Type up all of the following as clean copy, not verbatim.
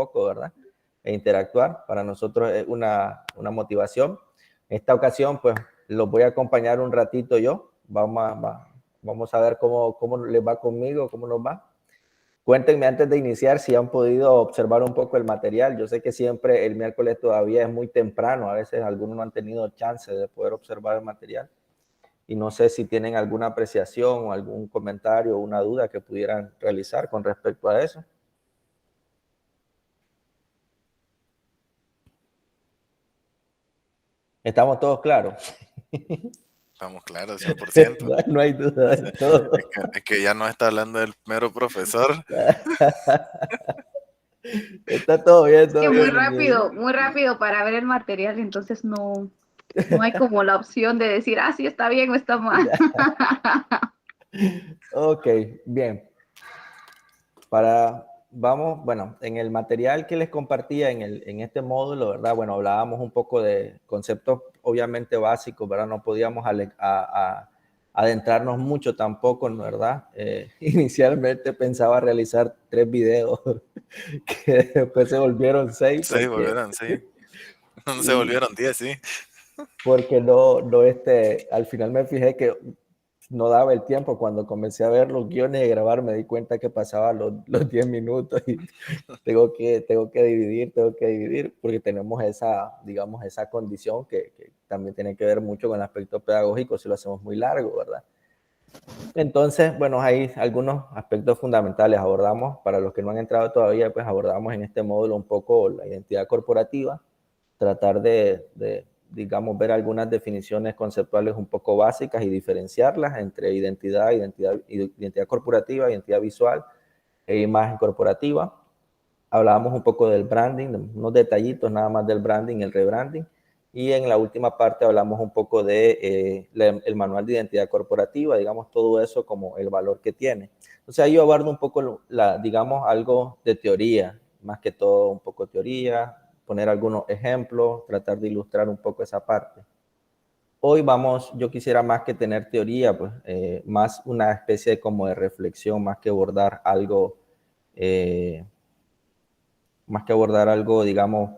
poco, ¿verdad? E interactuar. Para nosotros es una motivación. En esta ocasión, pues, los voy a acompañar un ratito yo. Vamos a ver cómo les va conmigo, cómo nos va. Cuéntenme antes de iniciar si han podido observar un poco el material. Yo sé que siempre el miércoles todavía es muy temprano. A veces algunos no han tenido chance de poder observar el material. Y no sé si tienen alguna apreciación o algún comentario o una duda que pudieran realizar con respecto a eso. ¿Estamos todos claros? Estamos claros, 100%. No hay duda de todo. Es que ya no está hablando el mero profesor. Está todo bien, Es que todo bien. muy rápido para ver el material, entonces no hay como la opción de decir, sí, está bien o está mal. Ok, bien. Bueno, en el material que les compartía en este módulo, ¿verdad? Bueno, hablábamos un poco de conceptos obviamente básicos, ¿verdad? No podíamos adentrarnos mucho tampoco, ¿verdad? Inicialmente pensaba realizar 3 videos que después se volvieron 6. Sí, volvieron, sí. Se volvieron 10, sí. Porque al final me fijé que no daba el tiempo. Cuando comencé a ver los guiones y grabar, me di cuenta que pasaba los 10 minutos y tengo que dividir, porque tenemos digamos, esa condición que también tiene que ver mucho con el aspecto pedagógico si lo hacemos muy largo, ¿verdad? Entonces, bueno, hay algunos aspectos fundamentales. Abordamos, para los que no han entrado todavía, pues abordamos en este módulo un poco la identidad corporativa, tratar de digamos, ver algunas definiciones conceptuales un poco básicas y diferenciarlas entre identidad corporativa, identidad visual e imagen corporativa. Hablábamos un poco del branding, unos detallitos nada más del branding, el rebranding. Y en la última parte hablamos un poco de el manual de identidad corporativa, digamos, todo eso como el valor que tiene. Entonces ahí yo abordo un poco, digamos, algo de teoría, más que todo un poco de teoría, poner algunos ejemplos, tratar de ilustrar un poco esa parte. Hoy yo quisiera más que tener teoría, pues más una especie como de reflexión, más que abordar algo, digamos,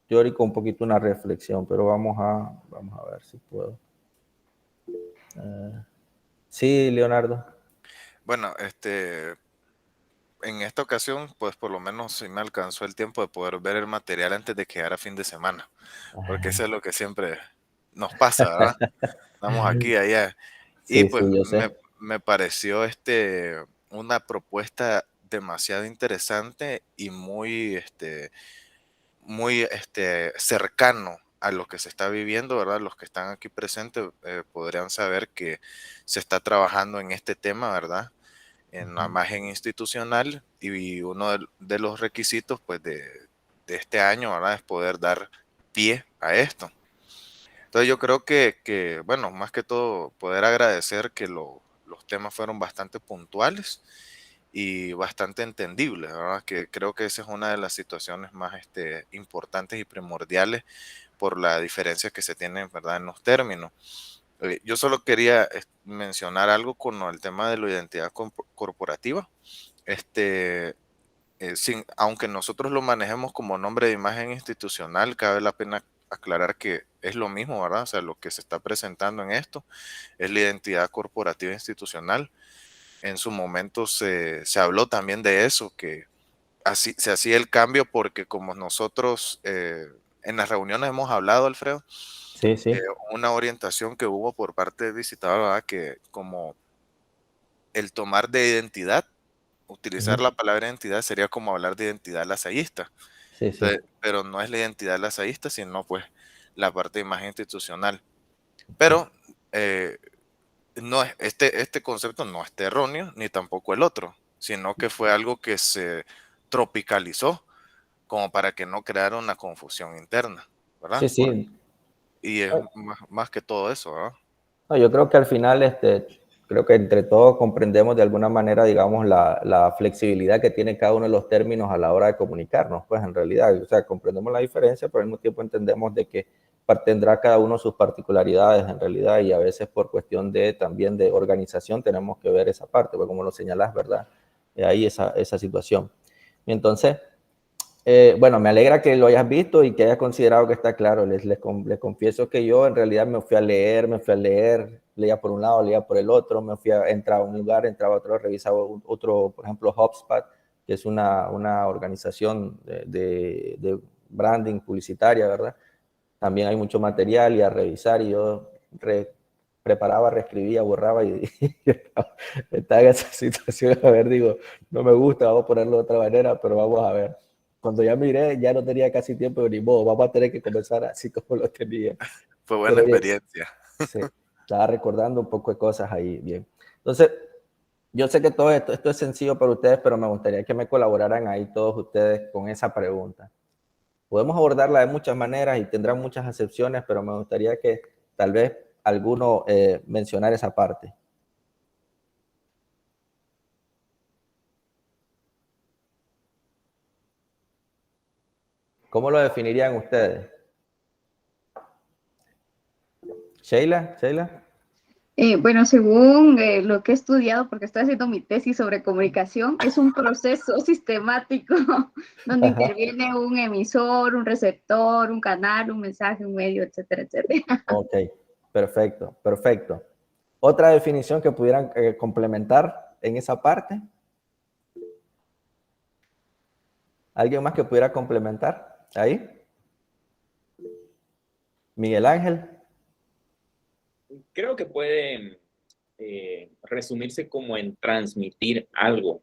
teórico, un poquito una reflexión, pero vamos a ver si puedo. Sí, Leonardo. Bueno, en esta ocasión, pues por lo menos sí me alcanzó el tiempo de poder ver el material antes de que llegara fin de semana, porque eso es lo que siempre nos pasa, ¿verdad? Estamos aquí, allá. Y Sí, pues yo sé. me pareció una propuesta demasiado interesante y muy cercano a lo que se está viviendo, ¿verdad? Los que están aquí presentes podrían saber que se está trabajando en este tema, ¿verdad? En la imagen institucional, y uno de los requisitos pues de este año, ¿verdad? Es poder dar pie a esto. Entonces yo creo bueno, más que todo poder agradecer que los temas fueron bastante puntuales y bastante entendibles, ¿verdad? Que creo que esa es una de las situaciones más importantes y primordiales por la diferencia que se tienen, ¿verdad? En los términos. Yo solo quería mencionar algo con el tema de la identidad corporativa. Aunque nosotros lo manejemos como nombre de imagen institucional, cabe la pena aclarar que es lo mismo, ¿verdad? O sea, lo que se está presentando en esto es la identidad corporativa institucional. En su momento se habló también de eso, que así se hacía el cambio porque como nosotros en las reuniones hemos hablado, Alfredo, Sí, sí. una orientación que hubo por parte del visitador, ¿verdad? Que como el tomar de identidad, utilizar la palabra identidad sería como hablar de identidad lasallista. Sí, sí. Entonces, pero no es la identidad lasallista, sino pues la parte de imagen institucional. Pero no es, este concepto no es erróneo, ni tampoco el otro, sino que fue algo que se tropicalizó como para que no creara una confusión interna, ¿verdad? Sí, sí. Y es más que todo eso, ¿verdad? No, yo creo que al final, creo que entre todos comprendemos de alguna manera, digamos, la flexibilidad que tiene cada uno de los términos a la hora de comunicarnos, pues en realidad, o sea, comprendemos la diferencia, pero al mismo tiempo entendemos de que tendrá cada uno sus particularidades en realidad, y a veces por cuestión también de organización tenemos que ver esa parte, pues como lo señalas, ¿verdad? Ahí esa situación. Y entonces, Bueno, me alegra que lo hayas visto y que hayas considerado que está claro. Les confieso que yo en realidad me fui a leer, leía por un lado, leía por el otro, entraba a un lugar, entraba a otro, revisaba otro, por ejemplo, HubSpot, que es una organización de branding publicitaria, ¿verdad? También hay mucho material y a revisar, y yo preparaba, reescribía, borraba y estaba en esa situación. A ver, digo, no me gusta, vamos a ponerlo de otra manera, pero vamos a ver. Cuando ya miré, ya no tenía casi tiempo, ni modo, vamos a tener que comenzar así como lo tenía. Fue buena Pero bien, experiencia. sí, estaba recordando un poco de cosas ahí, bien. Entonces, yo sé que todo esto es sencillo para ustedes, pero me gustaría que me colaboraran ahí todos ustedes con esa pregunta. Podemos abordarla de muchas maneras y tendrán muchas acepciones, pero me gustaría que tal vez alguno mencionara esa parte. ¿Cómo lo definirían ustedes? Sheila. Bueno, según lo que he estudiado, porque estoy haciendo mi tesis sobre comunicación, es un proceso sistemático donde Ajá. interviene un emisor, un receptor, un canal, un mensaje, un medio, etcétera, etcétera. Ok, perfecto, perfecto. ¿Otra definición que pudieran complementar en esa parte? ¿Alguien más que pudiera complementar ahí? Miguel Ángel. Creo que puede resumirse como en transmitir algo.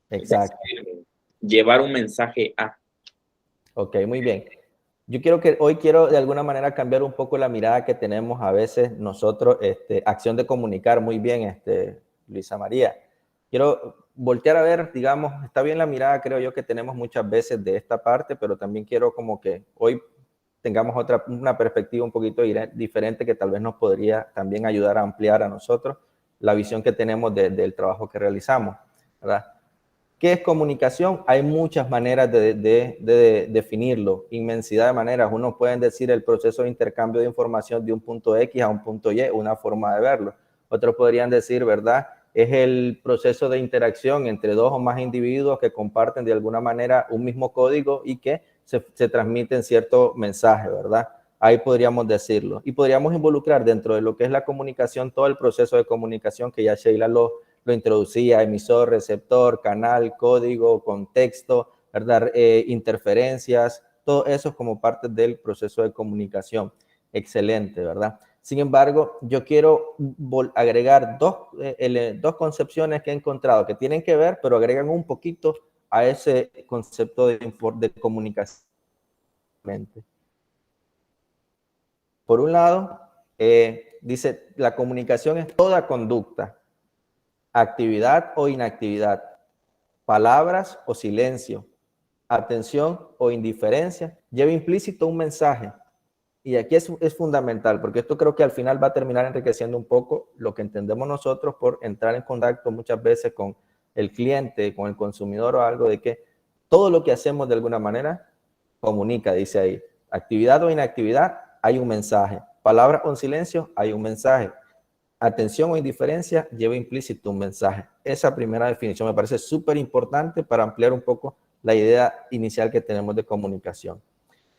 Exacto. Es decir, llevar un mensaje a. Ok, muy bien. Yo quiero de alguna manera cambiar un poco la mirada que tenemos a veces nosotros, acción de comunicar, muy bien, Luisa María. Quiero voltear a ver, digamos, está bien la mirada, creo yo, que tenemos muchas veces de esta parte, pero también quiero como que hoy tengamos una perspectiva un poquito diferente que tal vez nos podría también ayudar a ampliar a nosotros la visión que tenemos del trabajo que realizamos, ¿verdad? ¿Qué es comunicación? Hay muchas maneras de definirlo, inmensidad de maneras. Uno puede decir el proceso de intercambio de información de un punto X a un punto Y, una forma de verlo. Otros podrían decir, ¿verdad? Es el proceso de interacción entre dos o más individuos que comparten de alguna manera un mismo código y que se transmiten cierto mensaje, ¿verdad? Ahí podríamos decirlo. Y podríamos involucrar dentro de lo que es la comunicación todo el proceso de comunicación que ya Sheila lo introducía: emisor, receptor, canal, código, contexto, ¿verdad? Interferencias, todo eso es como parte del proceso de comunicación. Excelente, ¿verdad? Sin embargo, yo quiero agregar dos concepciones que he encontrado que tienen que ver, pero agregan un poquito a ese concepto de comunicación. Por un lado, dice, la comunicación es toda conducta, actividad o inactividad, palabras o silencio, atención o indiferencia, lleva implícito un mensaje. Y aquí es fundamental, porque esto creo que al final va a terminar enriqueciendo un poco lo que entendemos nosotros por entrar en contacto muchas veces con el cliente, con el consumidor o algo, de que todo lo que hacemos de alguna manera comunica, dice ahí. Actividad o inactividad, hay un mensaje. Palabras o silencio, hay un mensaje. Atención o indiferencia lleva implícito un mensaje. Esa primera definición me parece súper importante para ampliar un poco la idea inicial que tenemos de comunicación.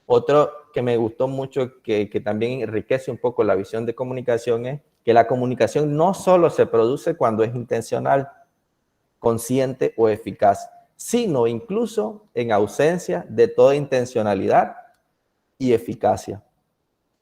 Otro que me gustó mucho, que también enriquece un poco la visión de comunicación, es que la comunicación no solo se produce cuando es intencional, consciente o eficaz, sino incluso en ausencia de toda intencionalidad y eficacia.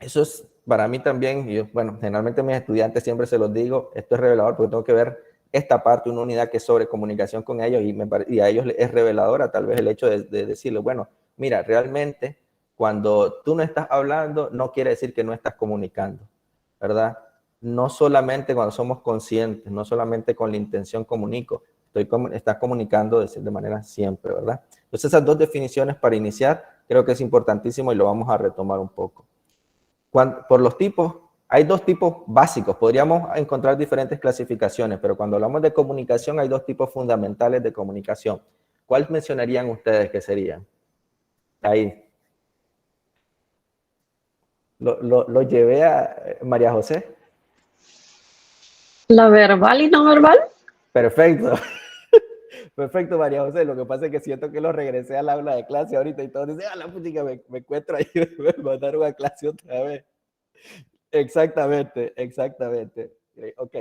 Eso es para mí también, bueno, generalmente a mis estudiantes siempre se los digo, esto es revelador porque tengo que ver esta parte, una unidad que es sobre comunicación con ellos, y a ellos es reveladora tal vez el hecho de decirles, bueno, mira, realmente cuando tú no estás hablando, no quiere decir que no estás comunicando, ¿verdad? No solamente cuando somos conscientes, no solamente con la intención comunico, estás comunicando de manera siempre, ¿verdad? Entonces esas dos definiciones para iniciar creo que es importantísimo y lo vamos a retomar un poco. Por los tipos, hay dos tipos básicos, podríamos encontrar diferentes clasificaciones, pero cuando hablamos de comunicación hay dos tipos fundamentales de comunicación. ¿Cuál mencionarían ustedes que serían? Ahí. Lo llevé a María José. La verbal y no verbal. Perfecto. Perfecto, María José. Lo que pasa es que siento que lo regresé al aula de clase ahorita y todos dicen, la puchica, me encuentro ahí, me mandaron a clase otra vez. Exactamente, exactamente. Ok,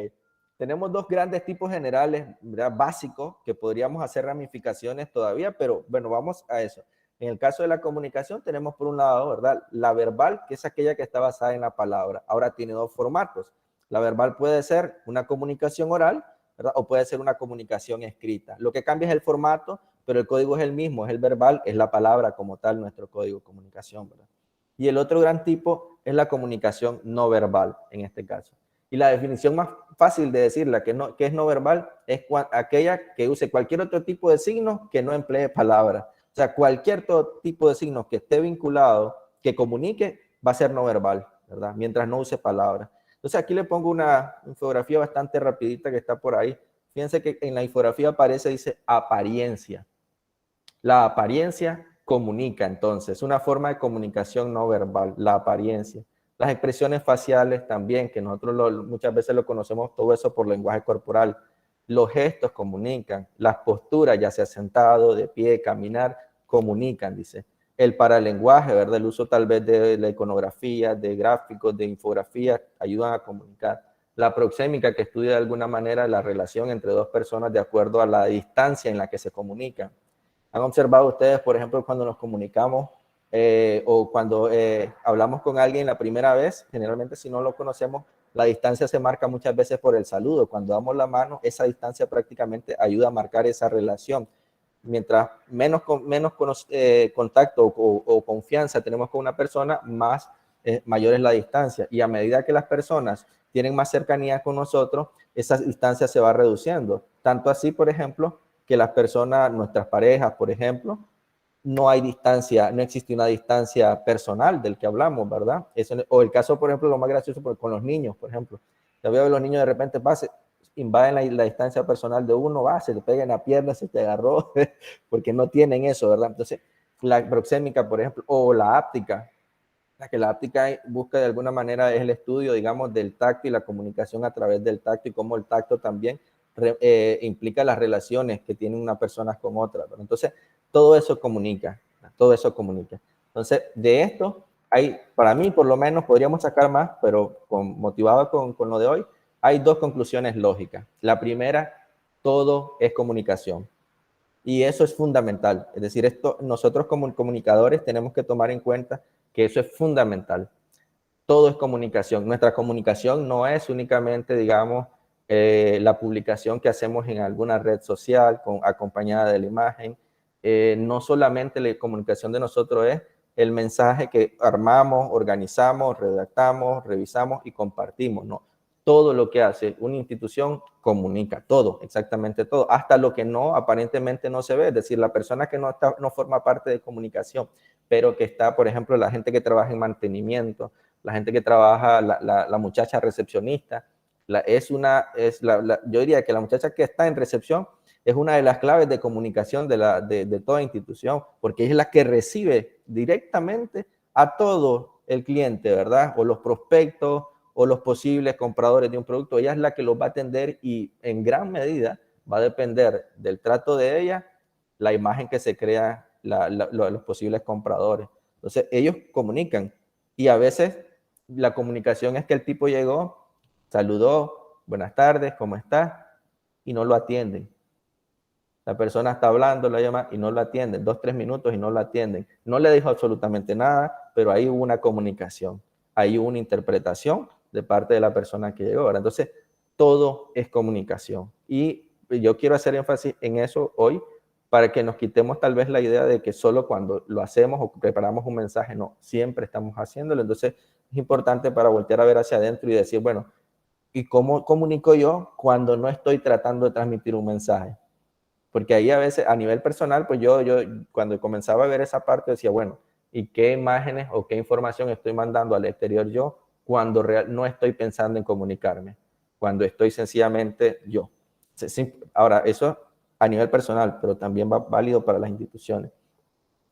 tenemos dos grandes tipos generales, ¿verdad? Básicos, que podríamos hacer ramificaciones todavía, pero bueno, vamos a eso. En el caso de la comunicación tenemos por un lado, ¿verdad? La verbal, que es aquella que está basada en la palabra. Ahora tiene dos formatos. La verbal puede ser una comunicación oral, ¿verdad? O puede ser una comunicación escrita. Lo que cambia es el formato, pero el código es el mismo, es el verbal, es la palabra como tal, nuestro código de comunicación, ¿verdad? Y el otro gran tipo es la comunicación no verbal, en este caso. Y la definición más fácil de decirla, que es no verbal, es aquella que use cualquier otro tipo de signo que no emplee palabras. O sea, cualquier tipo de signo que esté vinculado, que comunique, va a ser no verbal, ¿verdad? Mientras no use palabras. Entonces aquí le pongo una infografía bastante rapidita que está por ahí. Fíjense que en la infografía aparece, dice apariencia. La apariencia comunica, entonces, una forma de comunicación no verbal, la apariencia. Las expresiones faciales también, que nosotros muchas veces lo conocemos todo eso por lenguaje corporal. Los gestos comunican, las posturas, ya sea sentado, de pie, caminar, comunican, dice. El paralenguaje, ¿verdad? El uso tal vez de la iconografía, de gráficos, de infografías, ayudan a comunicar. La proxémica, que estudia de alguna manera la relación entre dos personas de acuerdo a la distancia en la que se comunican. ¿Han observado ustedes, por ejemplo, cuando nos comunicamos o cuando hablamos con alguien la primera vez? Generalmente, si no lo conocemos, la distancia se marca muchas veces por el saludo. Cuando damos la mano, esa distancia prácticamente ayuda a marcar esa relación. Mientras menos contacto o confianza tenemos con una persona, mayor es la distancia. Y a medida que las personas tienen más cercanía con nosotros, esa distancia se va reduciendo. Tanto así, por ejemplo, que las personas, nuestras parejas, por ejemplo, no hay distancia, no existe una distancia personal del que hablamos, ¿verdad? O el caso, por ejemplo, lo más gracioso con los niños, por ejemplo. Ya veo a los niños de repente invaden la distancia personal de uno, se le pega en la pierna, se te agarró, porque no tienen eso, ¿verdad? Entonces, la proxémica, por ejemplo, o la áptica, la áptica busca de alguna manera es el estudio, digamos, del tacto y la comunicación a través del tacto y cómo el tacto también implica las relaciones que tienen unas personas con otras. Entonces, todo eso comunica, todo eso comunica. Entonces, de esto, para mí, por lo menos, podríamos sacar más, pero motivado con lo de hoy, hay dos conclusiones lógicas. La primera, todo es comunicación. Y eso es fundamental. Es decir, nosotros como comunicadores tenemos que tomar en cuenta que eso es fundamental. Todo es comunicación. Nuestra comunicación no es únicamente, digamos, la publicación que hacemos en alguna red social acompañada de la imagen. No solamente la comunicación de nosotros es el mensaje que armamos, organizamos, redactamos, revisamos y compartimos. No, todo lo que hace una institución comunica, todo, exactamente todo, hasta lo que aparentemente no se ve. Es decir, la persona que no forma parte de comunicación, pero que está, por ejemplo, la gente que trabaja en mantenimiento, la gente que trabaja, la muchacha recepcionista, yo diría que la muchacha que está en recepción es una de las claves de comunicación de toda institución, porque es la que recibe directamente a todo el cliente, ¿verdad? O los prospectos o los posibles compradores de un producto. Ella es la que los va a atender y en gran medida va a depender del trato de ella la imagen que se crea los posibles compradores. Entonces, ellos comunican y a veces la comunicación es que el tipo llegó, saludó, buenas tardes, ¿cómo estás? Y no lo atienden. La persona está hablando, la llama y no lo atienden. 2, 3 minutos y no lo atienden. No le dijo absolutamente nada, pero ahí hubo una comunicación, ahí hubo una interpretación de parte de la persona que llegó. Entonces, todo es comunicación. Y yo quiero hacer énfasis en eso hoy para que nos quitemos tal vez la idea de que solo cuando lo hacemos o preparamos un mensaje, no, siempre estamos haciéndolo. Entonces, es importante para voltear a ver hacia adentro y decir, bueno, ¿y cómo comunico yo cuando no estoy tratando de transmitir un mensaje? Porque ahí a veces, a nivel personal, pues yo cuando comenzaba a ver esa parte decía, bueno, ¿y qué imágenes o qué información estoy mandando al exterior yo cuando no estoy pensando en comunicarme? Cuando estoy sencillamente yo. Ahora, eso a nivel personal, pero también va válido para las instituciones.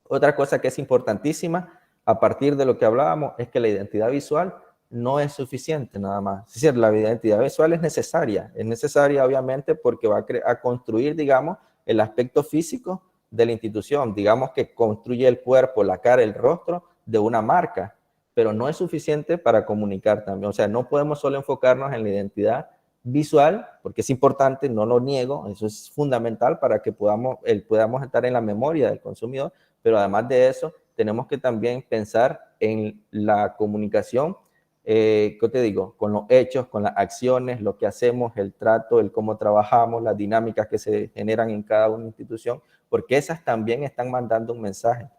Otra cosa que es importantísima, a partir de lo que hablábamos, es que la identidad visual no es suficiente nada más. Es decir, la identidad visual es necesaria obviamente porque va a construir, digamos, el aspecto físico de la institución, digamos que construye el cuerpo, la cara, el rostro de una marca, pero no es suficiente para comunicar también. O sea, no podemos solo enfocarnos en la identidad visual, porque es importante, no lo niego, eso es fundamental para que podamos estar en la memoria del consumidor, pero además de eso, tenemos que también pensar en la comunicación, ¿qué te digo? Con los hechos, con las acciones, lo que hacemos, el trato, el cómo trabajamos, las dinámicas que se generan en cada una institución, porque esas también están mandando un mensaje,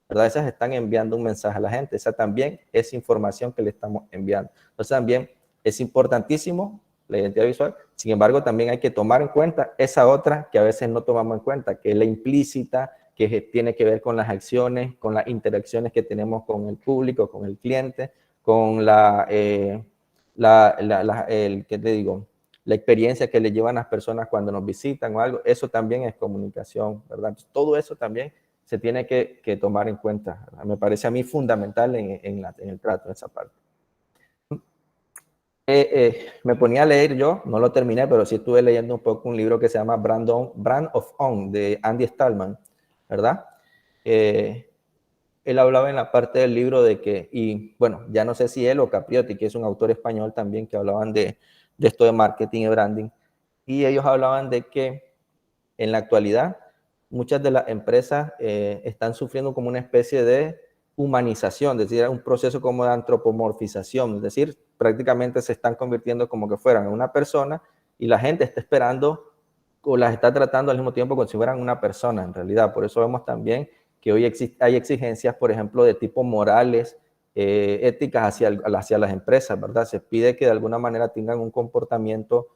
¿verdad? Esas están enviando un mensaje a la gente, esa también es información que le estamos enviando. Entonces también es importantísimo la identidad visual, sin embargo también hay que tomar en cuenta esa otra que a veces no tomamos en cuenta, que es la implícita, que tiene que ver con las acciones, con las interacciones que tenemos con el público, con el cliente, con ¿qué te digo? La experiencia que le llevan las personas cuando nos visitan o algo, eso también es comunicación, ¿verdad? Entonces, todo eso también se tiene que tomar en cuenta, ¿verdad? Me parece a mí fundamental en el trato, en esa parte. Me ponía a leer yo, no lo terminé, pero sí estuve leyendo un poco un libro que se llama Brand of On, de Andy Stallman, ¿verdad? Él hablaba en la parte del libro de que, y bueno, ya no sé si él o Capriotti, que es un autor español también, que hablaban de esto de marketing y branding, y ellos hablaban de que en la actualidad muchas de las empresas están sufriendo como una especie de humanización, es decir, un proceso como de antropomorfización, es decir, prácticamente se están convirtiendo como que fueran una persona y la gente está esperando o las está tratando al mismo tiempo como si fueran una persona en realidad. Por eso vemos también que hoy hay exigencias, por ejemplo, de tipo morales, éticas hacia las empresas, ¿verdad? Se pide que de alguna manera tengan un comportamiento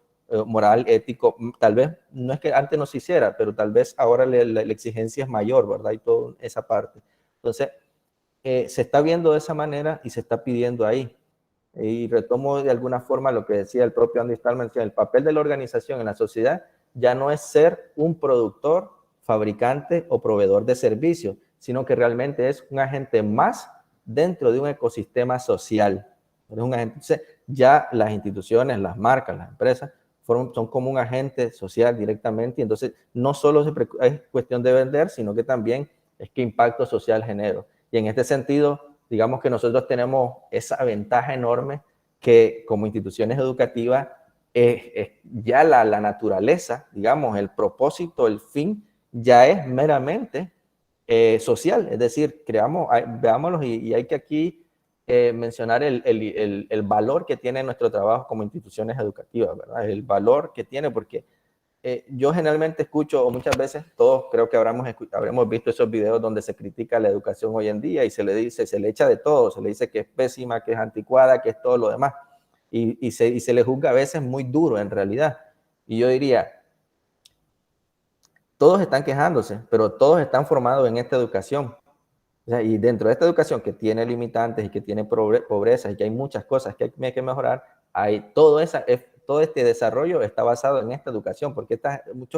moral, ético, tal vez, no es que antes no se hiciera, pero tal vez ahora la exigencia es mayor, ¿verdad? Y toda esa parte. Entonces, se está viendo de esa manera y se está pidiendo ahí. Y retomo de alguna forma lo que decía el propio Andy Stallman, que el papel de la organización en la sociedad ya no es ser un productor, fabricante o proveedor de servicios, sino que realmente es un agente más dentro de un ecosistema social. Entonces, ya las instituciones, las marcas, las empresas, son como un agente social directamente, y entonces no solo es cuestión de vender, sino que también es qué impacto social genero. Y en este sentido, digamos que nosotros tenemos esa ventaja enorme que como instituciones educativas, ya la naturaleza, digamos, el propósito, el fin, ya es meramente social. Es decir, veámoslo y hay que aquí mencionar el valor que tiene nuestro trabajo como instituciones educativas, ¿verdad? El valor que tiene, porque yo generalmente escucho, o muchas veces todos creo que habremos visto esos videos donde se critica la educación hoy en día y se le echa de todo, se le dice que es pésima, que es anticuada, que es todo lo demás, y se le juzga a veces muy duro en realidad. Y yo diría, todos están quejándose, pero todos están formados en esta educación. O sea, y dentro de esta educación que tiene limitantes y que tiene pobreza y que hay muchas cosas que hay que mejorar, todo este desarrollo está basado en esta educación, porque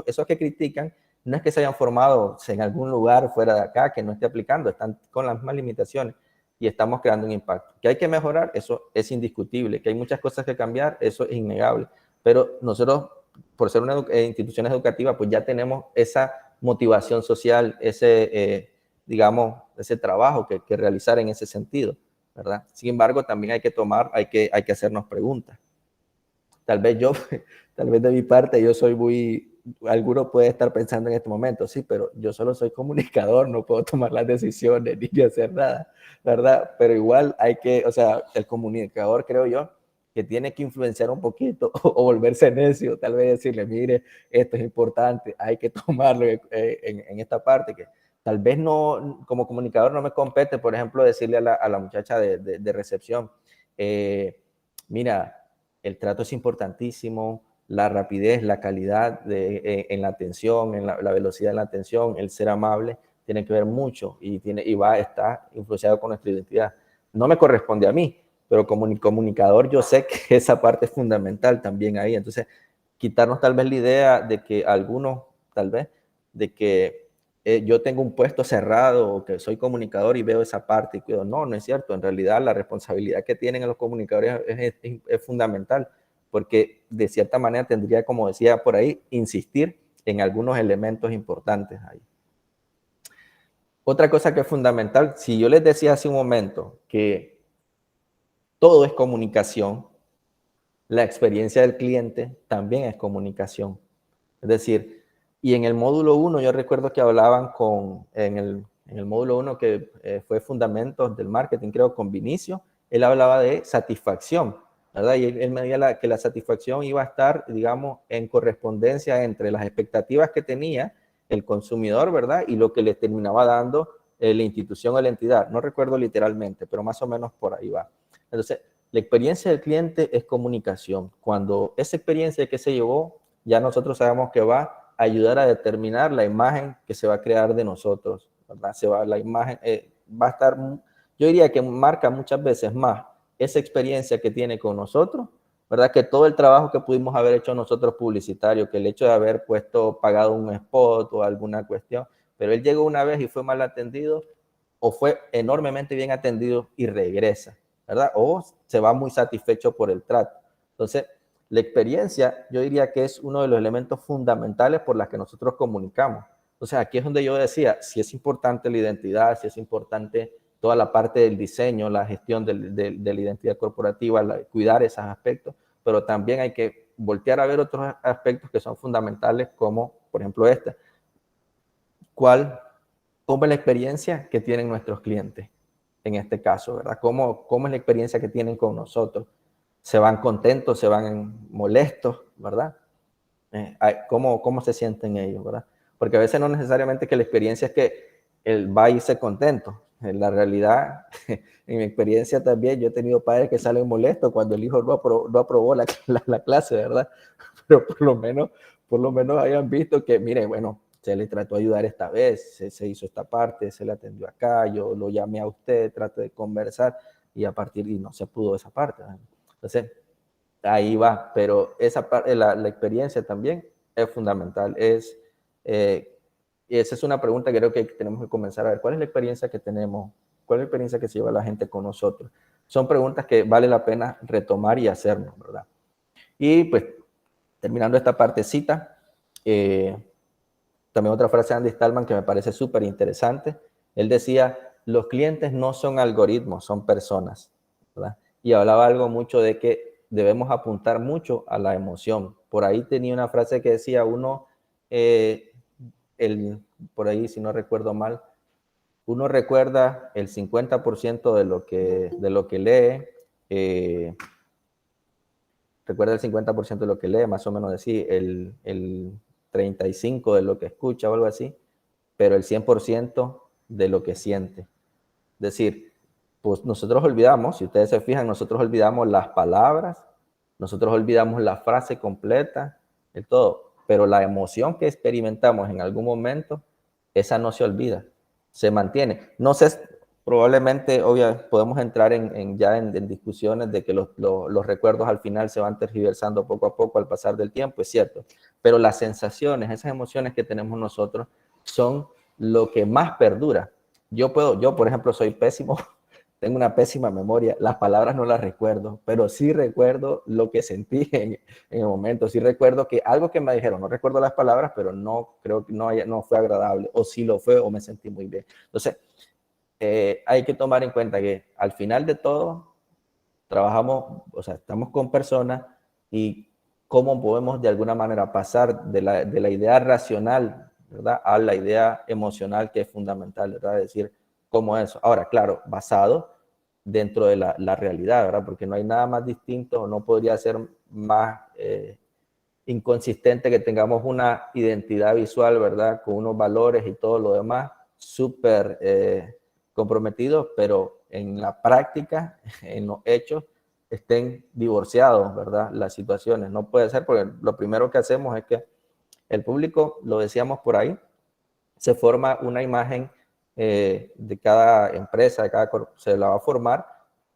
esos que critican no es que se hayan formado en algún lugar fuera de acá, que no esté aplicando, están con las mismas limitaciones y estamos creando un impacto. Que hay que mejorar, eso es indiscutible, que hay muchas cosas que cambiar, eso es innegable, pero nosotros, por ser una institución educativa, pues ya tenemos esa motivación social, digamos, ese trabajo que realizar en ese sentido, ¿verdad? Sin embargo, también hay que hacernos preguntas. Tal vez de mi parte, yo soy alguno puede estar pensando en este momento, sí, pero yo solo soy comunicador, no puedo tomar las decisiones ni hacer nada, ¿verdad? Pero igual o sea, el comunicador, creo yo, que tiene que influenciar un poquito o volverse necio, tal vez decirle, mire, esto es importante, hay que tomarlo en esta parte, que tal vez no, como comunicador no me compete, por ejemplo, decirle a la muchacha de recepción, mira, el trato es importantísimo, la rapidez, la calidad en la atención, en la velocidad de la atención, el ser amable, tiene que ver mucho y está influenciado con nuestra identidad. No me corresponde a mí, pero como comunicador yo sé que esa parte es fundamental también ahí. Entonces, quitarnos tal vez la idea de que algunos, tal vez, de que yo tengo un puesto cerrado o que soy comunicador y veo esa parte y cuido. No, no es cierto. En realidad la responsabilidad que tienen los comunicadores es fundamental, porque de cierta manera tendría, como decía por ahí, insistir en algunos elementos importantes ahí. Otra cosa que es fundamental, si yo les decía hace un momento que todo es comunicación, la experiencia del cliente también es comunicación. Es decir, y en el módulo 1 yo recuerdo que hablaban en el módulo 1 que fue Fundamentos del Marketing, creo, con Vinicio, él hablaba de satisfacción, ¿verdad? Y él me decía que la satisfacción iba a estar, digamos, en correspondencia entre las expectativas que tenía el consumidor, ¿verdad? Y lo que le terminaba dando la institución o la entidad. No recuerdo literalmente, pero más o menos por ahí va. Entonces, la experiencia del cliente es comunicación. Cuando esa experiencia que se llevó, ya nosotros sabemos que va a ayudar a determinar la imagen que se va a crear de nosotros, ¿verdad? La imagen va a estar, yo diría que marca muchas veces más esa experiencia que tiene con nosotros, ¿verdad? Que todo el trabajo que pudimos haber hecho nosotros publicitario, que el hecho de haber pagado un spot o alguna cuestión, pero él llegó una vez y fue mal atendido, o fue enormemente bien atendido y regresa, ¿verdad? O se va muy satisfecho por el trato. Entonces, la experiencia, yo diría que es uno de los elementos fundamentales por los que nosotros comunicamos. Entonces, aquí es donde yo decía, si es importante la identidad, si es importante toda la parte del diseño, la gestión de la identidad corporativa, cuidar esos aspectos, pero también hay que voltear a ver otros aspectos que son fundamentales, como, por ejemplo, ¿cómo es la experiencia que tienen nuestros clientes en este caso, ¿verdad? ¿Cómo es la experiencia que tienen con nosotros? ¿Se van contentos, se van molestos, verdad? ¿Cómo se sienten ellos, verdad? Porque a veces no necesariamente que la experiencia es que él va a irse contento. En la realidad, en mi experiencia también, yo he tenido padres que salen molestos cuando el hijo no aprobó la clase, ¿verdad? Pero por lo menos hayan visto que, mire, bueno, se le trató de ayudar esta vez, se hizo esta parte, se le atendió acá, yo lo llamé a usted, traté de conversar y y no se pudo esa parte, ¿verdad? Entonces, ahí va, pero esa parte, la experiencia también es fundamental. Esa es una pregunta que creo que tenemos que comenzar a ver. ¿Cuál es la experiencia que tenemos? ¿Cuál es la experiencia que se lleva la gente con nosotros? Son preguntas que vale la pena retomar y hacernos, ¿verdad? Y pues, terminando esta partecita, también otra frase de Andy Stallman que me parece súper interesante. Él decía, los clientes no son algoritmos, son personas, ¿verdad? Y hablaba algo mucho de que debemos apuntar mucho a la emoción. Por ahí tenía una frase que decía por ahí, si no recuerdo mal, uno recuerda el 50% de lo que lee, recuerda el 50% de lo que lee, más o menos así, el 35% de lo que escucha o algo así, pero el 100% de lo que siente. Es decir, pues nosotros olvidamos, si ustedes se fijan, nosotros olvidamos las palabras, nosotros olvidamos la frase completa, el todo, pero la emoción que experimentamos en algún momento, esa no se olvida, se mantiene. No sé, probablemente, podemos entrar en discusiones de que los recuerdos al final se van tergiversando poco a poco al pasar del tiempo, es cierto, pero las sensaciones, esas emociones que tenemos nosotros son lo que más perdura. Yo, por ejemplo, soy pésimo, tengo una pésima memoria, las palabras no las recuerdo, pero sí recuerdo lo que sentí en el momento, sí recuerdo que algo que me dijeron, no recuerdo las palabras, pero no creo que no fue agradable, o sí lo fue, o me sentí muy bien. Entonces, hay que tomar en cuenta que al final de todo, trabajamos, o sea, estamos con personas y cómo podemos de alguna manera pasar de la idea racional, ¿verdad?, a la idea emocional, que es fundamental, ¿verdad? Es decir, cómo eso. Ahora, claro, basado dentro de la realidad, ¿verdad? Porque no hay nada más distinto, o no podría ser más inconsistente que tengamos una identidad visual, ¿verdad?, con unos valores y todo lo demás, súper comprometidos, pero en la práctica, en los hechos, estén divorciados, ¿verdad?, las situaciones. No puede ser, porque lo primero que hacemos es que el público, lo decíamos por ahí, se forma una imagen de cada empresa, se la va a formar,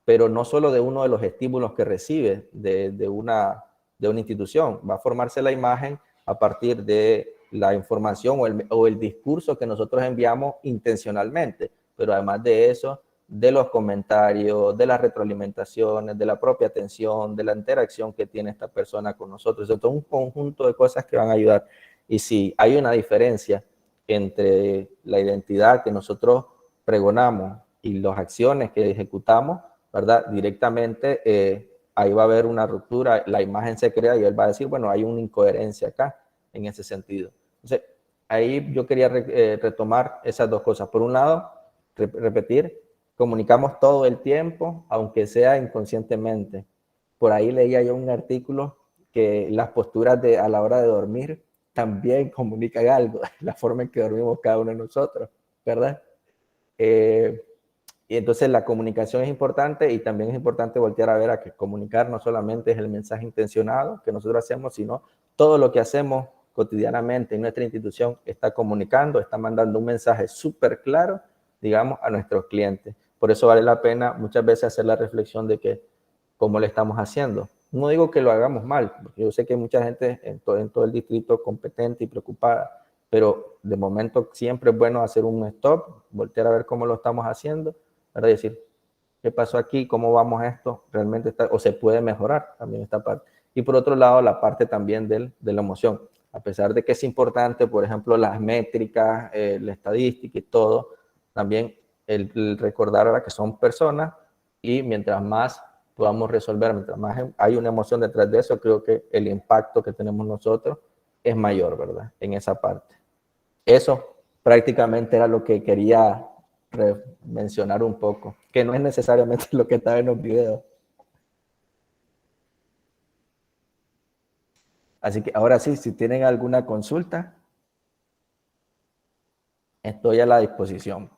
pero no solo de uno de los estímulos que recibe de una institución, va a formarse la imagen a partir de la información o el discurso que nosotros enviamos intencionalmente, pero además de eso, de los comentarios, de las retroalimentaciones, de la propia atención, de la interacción que tiene esta persona con nosotros. Esto es un conjunto de cosas que van a ayudar. Y si hay una diferencia entre la identidad que nosotros pregonamos y las acciones que ejecutamos, ¿verdad? Directamente ahí va a haber una ruptura, la imagen se crea y él va a decir, bueno, hay una incoherencia acá en ese sentido. Entonces, ahí yo quería retomar esas dos cosas. Por un lado, repetir, comunicamos todo el tiempo, aunque sea inconscientemente. Por ahí leía yo un artículo que las posturas a la hora de dormir también comunican algo, la forma en que dormimos cada uno de nosotros, ¿verdad? Y entonces la comunicación es importante y también es importante voltear a ver a que comunicar no solamente es el mensaje intencionado que nosotros hacemos, sino todo lo que hacemos cotidianamente en nuestra institución está comunicando, está mandando un mensaje súper claro, digamos, a nuestros clientes. Por eso vale la pena muchas veces hacer la reflexión de que cómo le estamos haciendo. No digo que lo hagamos mal, porque yo sé que hay mucha gente en todo el distrito competente y preocupada, pero de momento siempre es bueno hacer un stop, voltear a ver cómo lo estamos haciendo, para decir, ¿qué pasó aquí? ¿Cómo vamos a esto? ¿Realmente está, o se puede mejorar también esta parte? Y por otro lado, la parte también de la emoción. A pesar de que es importante, por ejemplo, las métricas, la estadística y todo, también el recordar ahora que son personas y mientras más podamos resolver, mientras más hay una emoción detrás de eso, creo que el impacto que tenemos nosotros es mayor, ¿verdad? En esa parte. Eso prácticamente era lo que quería mencionar un poco, que no es necesariamente lo que está en los videos. Así que ahora sí, si tienen alguna consulta, estoy a la disposición.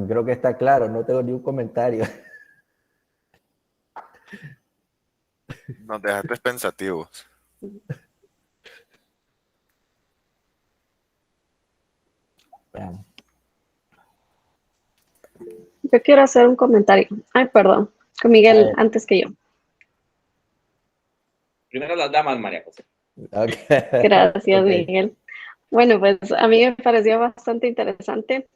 Creo que está claro, no tengo ni un comentario. Nos dejaste pensativos. Vean. Yo quiero hacer un comentario. Ay, perdón, con Miguel antes que yo. Primero las damas, María José. Okay. Gracias, Okay. Miguel. Bueno, pues a mí me pareció bastante interesante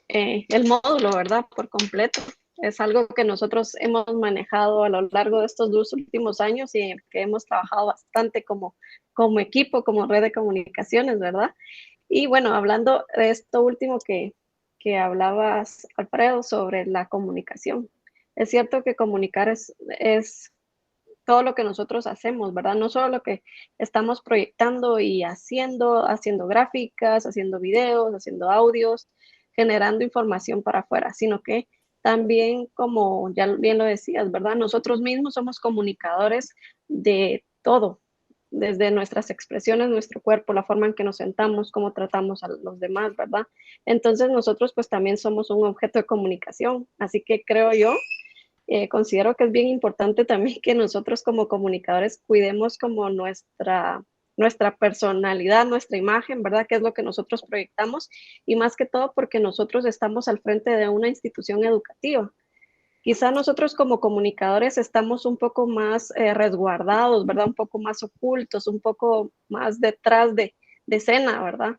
el módulo, ¿verdad? Por completo. Es algo que nosotros hemos manejado a lo largo de estos 2 últimos años y que hemos trabajado bastante como equipo, como red de comunicaciones, ¿verdad? Y bueno, hablando de esto último que hablabas, Alfredo, sobre la comunicación. Es cierto que comunicar es todo lo que nosotros hacemos, ¿verdad? No solo lo que estamos proyectando y haciendo gráficas, haciendo videos, haciendo audios, generando información para afuera, sino que también, como ya bien lo decías, ¿verdad? Nosotros mismos somos comunicadores de todo, desde nuestras expresiones, nuestro cuerpo, la forma en que nos sentamos, cómo tratamos a los demás, ¿verdad? Entonces nosotros pues también somos un objeto de comunicación, así que creo yo considero que es bien importante también que nosotros como comunicadores cuidemos como nuestra personalidad, nuestra imagen, ¿verdad? Que es lo que nosotros proyectamos y más que todo porque nosotros estamos al frente de una institución educativa. Quizá nosotros como comunicadores estamos un poco más resguardados, ¿verdad? Un poco más ocultos, un poco más detrás de escena, ¿verdad?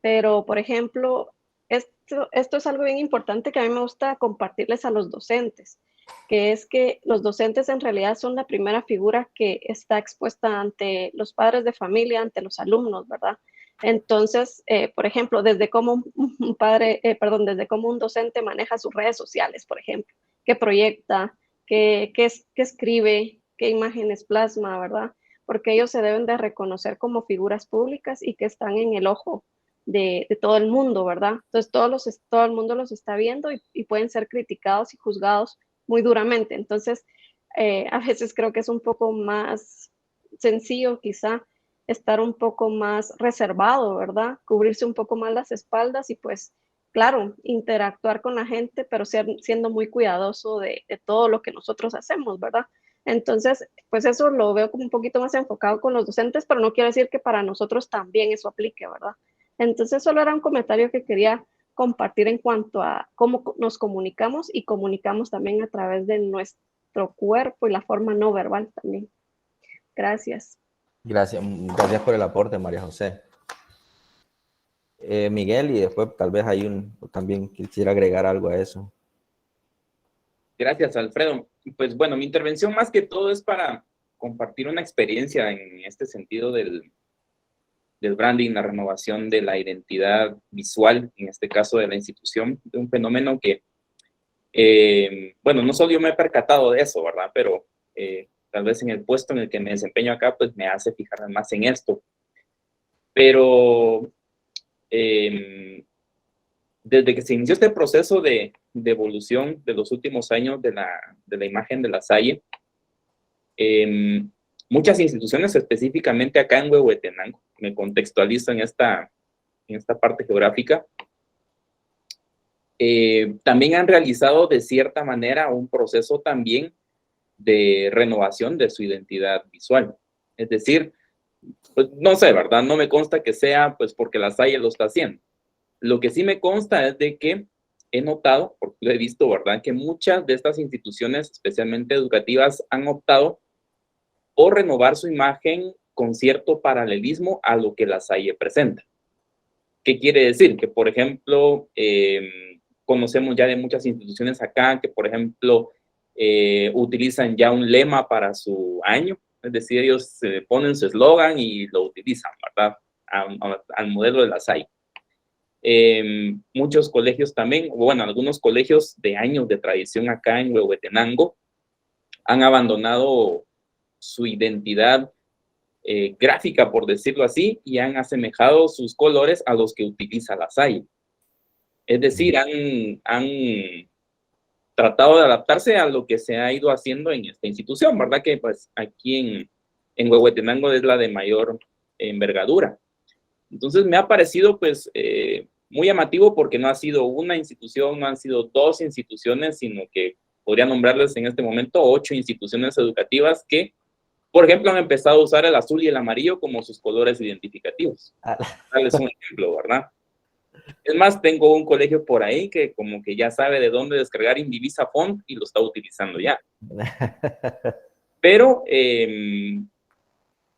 Pero, por ejemplo, esto es algo bien importante que a mí me gusta compartirles a los docentes, que es que los docentes en realidad son la primera figura que está expuesta ante los padres de familia, ante los alumnos, ¿verdad? Entonces, por ejemplo, desde cómo desde cómo un docente maneja sus redes sociales, por ejemplo, qué proyecta, qué escribe, qué imágenes plasma, ¿verdad? Porque ellos se deben de reconocer como figuras públicas y que están en el ojo de todo el mundo, ¿verdad? Entonces todo el mundo los está viendo y pueden ser criticados y juzgados muy duramente. Entonces, a veces creo que es un poco más sencillo quizá estar un poco más reservado, ¿verdad? Cubrirse un poco más las espaldas y pues, claro, interactuar con la gente, pero siendo muy cuidadoso de todo lo que nosotros hacemos, ¿verdad? Entonces, pues eso lo veo como un poquito más enfocado con los docentes, pero no quiere decir que para nosotros también eso aplique, ¿verdad? Entonces, solo era un comentario que quería compartir en cuanto a cómo nos comunicamos y comunicamos también a través de nuestro cuerpo y la forma no verbal también. Gracias. Gracias por el aporte, María José. Miguel, y después tal vez también quisiera agregar algo a eso. Gracias, Alfredo. Pues bueno, mi intervención más que todo es para compartir una experiencia en este sentido del branding, la renovación de la identidad visual, en este caso de la institución, de un fenómeno que, bueno, no solo yo me he percatado de eso, ¿verdad? Pero tal vez en el puesto en el que me desempeño acá, pues me hace fijarme más en esto. Pero desde que se inició este proceso de evolución de los últimos años de la imagen de la Salle, muchas instituciones, específicamente acá en Huehuetenango, me contextualizo en esta parte geográfica, también han realizado de cierta manera un proceso también de renovación de su identidad visual. Es decir, pues no sé, ¿verdad? No me consta que sea pues porque la Salle lo está haciendo. Lo que sí me consta es de que he notado, porque lo he visto, ¿verdad? Que muchas de estas instituciones, especialmente educativas, han optado por renovar su imagen con cierto paralelismo a lo que la Salle presenta. ¿Qué quiere decir? Que, por ejemplo, conocemos ya de muchas instituciones acá que, por ejemplo, utilizan ya un lema para su año, es decir, ellos ponen su eslogan y lo utilizan, ¿verdad? Al modelo de la Salle. Muchos colegios también, bueno, algunos colegios de años de tradición acá en Huehuetenango han abandonado su identidad gráfica, por decirlo así, y han asemejado sus colores a los que utiliza la Salle. Es decir, han tratado de adaptarse a lo que se ha ido haciendo en esta institución, ¿verdad? Que pues aquí en Huehuetenango es la de mayor envergadura. Entonces me ha parecido pues muy llamativo porque no ha sido una institución, no han sido dos instituciones, sino que podría nombrarles en este momento 8 instituciones educativas que, por ejemplo, han empezado a usar el azul y el amarillo como sus colores identificativos. Darles un ejemplo, ¿verdad? Es más, tengo un colegio por ahí que como que ya sabe de dónde descargar Indivisa Font y lo está utilizando ya. Pero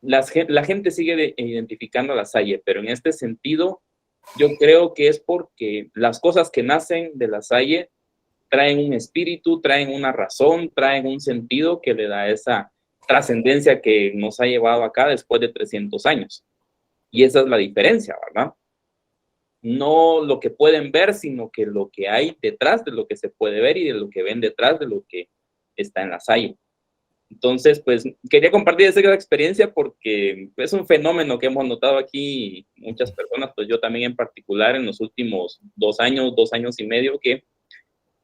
la gente sigue identificando a la Salle, pero en este sentido yo creo que es porque las cosas que nacen de la Salle traen un espíritu, traen una razón, traen un sentido que le da esa trascendencia que nos ha llevado acá después de 300 años. Y esa es la diferencia, ¿verdad? No lo que pueden ver, sino que lo que hay detrás de lo que se puede ver y de lo que ven detrás de lo que está en la Salle. Entonces, pues quería compartir esa experiencia porque es un fenómeno que hemos notado aquí muchas personas, pues yo también en particular en los últimos 2 años, 2 años y medio, que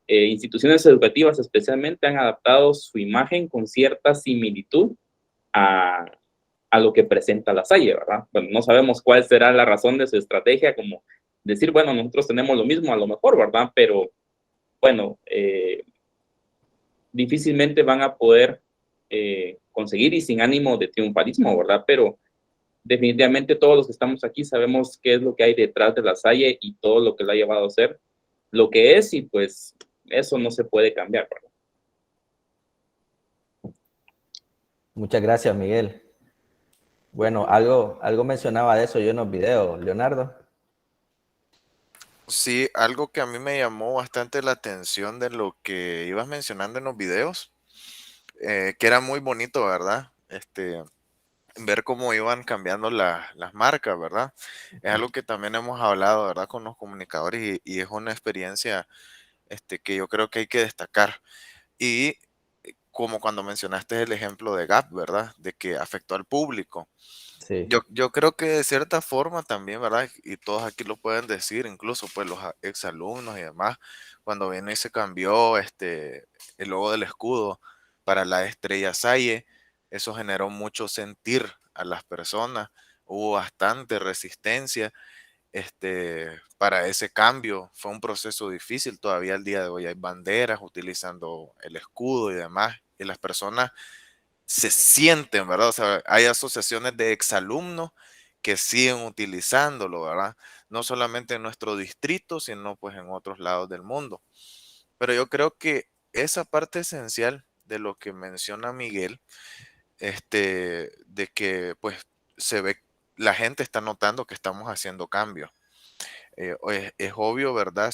instituciones educativas especialmente han adaptado su imagen con cierta similitud a lo que presenta la Salle, ¿verdad? Bueno, no sabemos cuál será la razón de su estrategia, como decir, bueno, nosotros tenemos lo mismo a lo mejor, ¿verdad? Pero, bueno, difícilmente van a poder conseguir y sin ánimo de triunfalismo, ¿verdad? Pero definitivamente todos los que estamos aquí sabemos qué es lo que hay detrás de la Salle y todo lo que la ha llevado a ser lo que es y pues eso no se puede cambiar, ¿verdad? Muchas gracias, Miguel. Bueno, algo mencionaba de eso yo en los videos, Leonardo. Sí, algo que a mí me llamó bastante la atención de lo que ibas mencionando en los videos, que era muy bonito, ¿verdad? Ver cómo iban cambiando las marcas, ¿verdad? Es algo que también hemos hablado, ¿verdad? Con los comunicadores y es una experiencia que yo creo que hay que destacar. Y como cuando mencionaste el ejemplo de Gap, ¿verdad? De que afectó al público. Sí. Yo creo que de cierta forma también, ¿verdad? Y todos aquí lo pueden decir, incluso pues los exalumnos y demás, cuando viene y se cambió el logo del escudo para la estrella Salle, eso generó mucho sentir a las personas, hubo bastante resistencia para ese cambio, fue un proceso difícil, todavía al día de hoy hay banderas utilizando el escudo y demás, y las personas se sienten, ¿verdad? O sea, hay asociaciones de exalumnos que siguen utilizándolo, ¿verdad? No solamente en nuestro distrito, sino pues en otros lados del mundo. Pero yo creo que esa parte esencial de lo que menciona Miguel, de que pues se ve, la gente está notando que estamos haciendo cambios. Es obvio, ¿verdad?